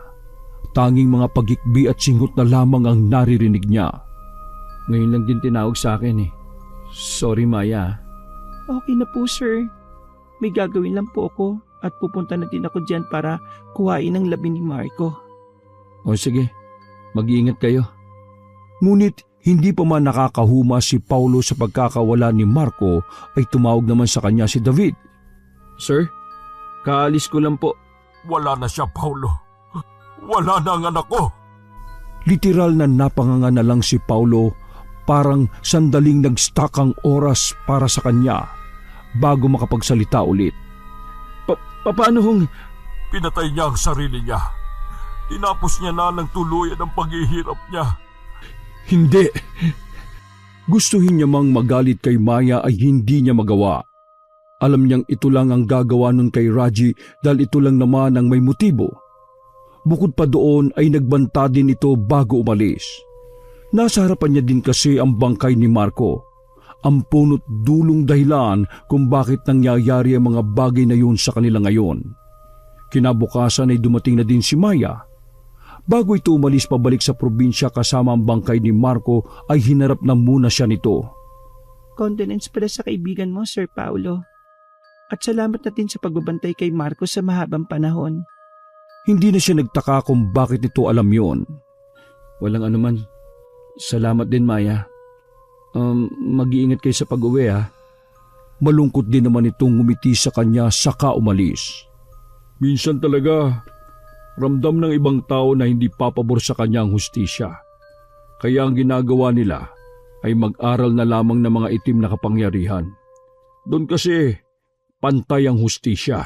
Tanging mga pagikbi at singot na lamang ang naririnig niya. Ngayon lang din tinawag sa akin eh. Sorry Maya. Okay na po sir. May gagawin lang po ako at pupunta na din ako dyan para kuhain ang labi ni Marco. O sige, mag-iingat kayo. Ngunit hindi pa man nakakahuma si Paulo sa pagkakawala ni Marco ay tumawag naman sa kanya si David. Sir, kaalis ko lang po. Wala na siya, Paulo. Wala na ang anak ko. Literal na napanganga na lang si Paulo, parang sandaling nag-stuck ang oras para sa kanya bago makapagsalita ulit. Paano hong... Pinatay niya ang sarili niya. Tinapos niya na ng tuluyan ang paghihirap niya. Hindi. Gustuhin niya mang magalit kay Maya ay hindi niya magawa. Alam niyang ito lang ang gagawa nun kay Raji dahil ito lang naman ang may motibo. Bukod pa doon ay nagbanta din ito bago umalis. Nasa harapan niya din kasi ang bangkay ni Marco. Ang punot dulong dahilan kung bakit nangyayari ang mga bagay na yun sa kanila ngayon. Kinabukasan ay dumating na din si Maya. Bago ito umalis pabalik sa probinsya kasama ang bangkay ni Marco ay hinarap na muna siya nito. Condolence pala sa kaibigan mo, Sir Paulo. At salamat na din sa pagbabantay kay Marco sa mahabang panahon. Hindi na siya nagtaka kung bakit ito alam yon. Walang anuman. Salamat din Maya. Mag-iingat kayo sa pag-uwi ha. Malungkot din naman itong ngumiti sa kanya saka umalis. Minsan talaga, ramdam ng ibang tao na hindi papabor sa kanya ang hustisya. Kaya ang ginagawa nila ay mag-aral na lamang ng mga itim na kapangyarihan. Doon kasi pantay ang hustisya.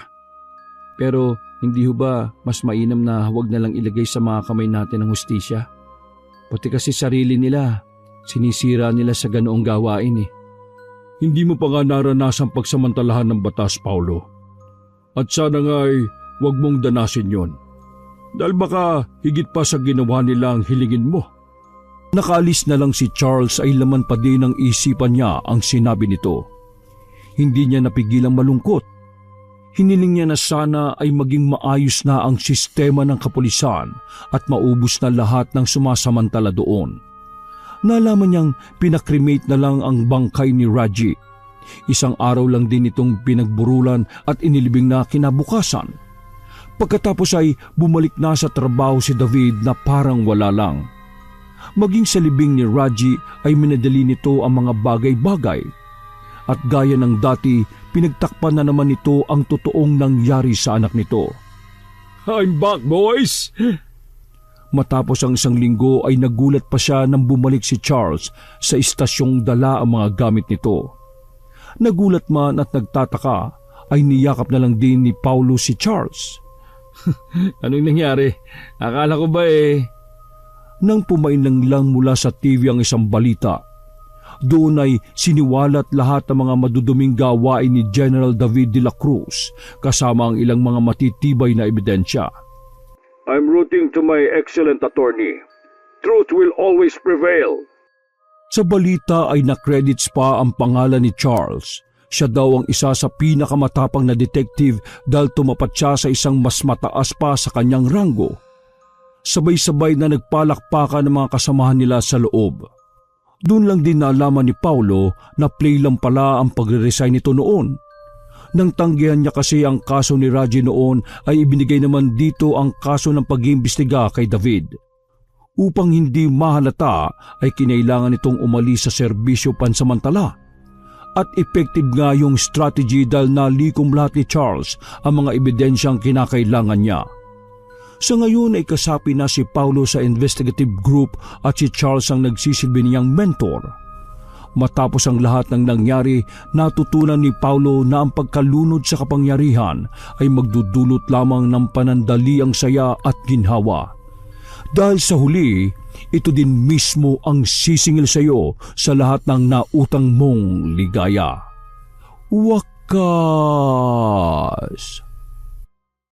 Pero hindi ho ba mas mainam na huwag na lang ilagay sa mga kamay natin ang hustisya? Pati kasi sarili nila, sinisira nila sa ganoong gawain eh. Hindi mo pa nga naranasang pagsamantalahan ng batas, Paulo. At sana nga ay huwag mong danasin yon. Dahil baka higit pa sa ginawa nila ang hilingin mo. Nakaalis na lang si Charles ay laman pa din ng isipan niya ang sinabi nito. Hindi niya napigilang malungkot. Hiniling niya na sana ay maging maayos na ang sistema ng kapulisan at maubos na lahat ng sumasamantala doon. Nalaman niyang pinakremate na lang ang bangkay ni Raji. Isang araw lang din itong pinagburulan at inilibing na kinabukasan. Pagkatapos ay bumalik na sa trabaho si David na parang wala lang. Maging sa libing ni Raji ay minadali nito ang mga bagay-bagay. At gaya ng dati, pinagtakpan na naman nito ang totoong nangyari sa anak nito. I'm back, boys! Matapos ang isang linggo ay nagulat pa siya nang bumalik si Charles sa istasyong dala ang mga gamit nito. Nagulat man at nagtataka ay niyakap na lang din ni Paulo si Charles. Anong nangyari? Akala ko ba Nang pumainlang lang mula sa TV ang isang balita, doon ay siniwalat lahat ng mga maduduming gawain ni General David de la Cruz kasama ang ilang mga matitibay na ebidensya. I'm rooting to my excellent attorney. Truth will always prevail. Sa balita ay na-credits pa ang pangalan ni Charles. Siya daw ang isa sa pinakamatapang na detective dahil tumapat siya sa isang mas mataas pa sa kanyang ranggo. Sabay-sabay na nagpalakpakan ng mga kasamahan nila sa loob. Doon lang din naalaman ni Paulo na play lang pala ang pagre-resign nito noon. Nang tanggihan niya kasi ang kaso ni Raji noon ay ibinigay naman dito ang kaso ng pag-iimbestiga kay David. Upang hindi mahalata ay kinailangan nitong umalis sa serbisyo pansamantala. At effective nga yung strategy dahil nalikom lahat ni Charles ang mga ebidensyang kinakailangan niya. Sa ngayon ay kasapi na si Paulo sa investigative group at si Charles ang nagsisilbi niyang mentor. Matapos ang lahat ng nangyari, natutunan ni Paulo na ang pagkalunod sa kapangyarihan ay magdudulot lamang ng panandaliang saya at ginhawa. Dahil sa huli, ito din mismo ang sisingil sa iyo sa lahat ng nautang mong ligaya. Wakas!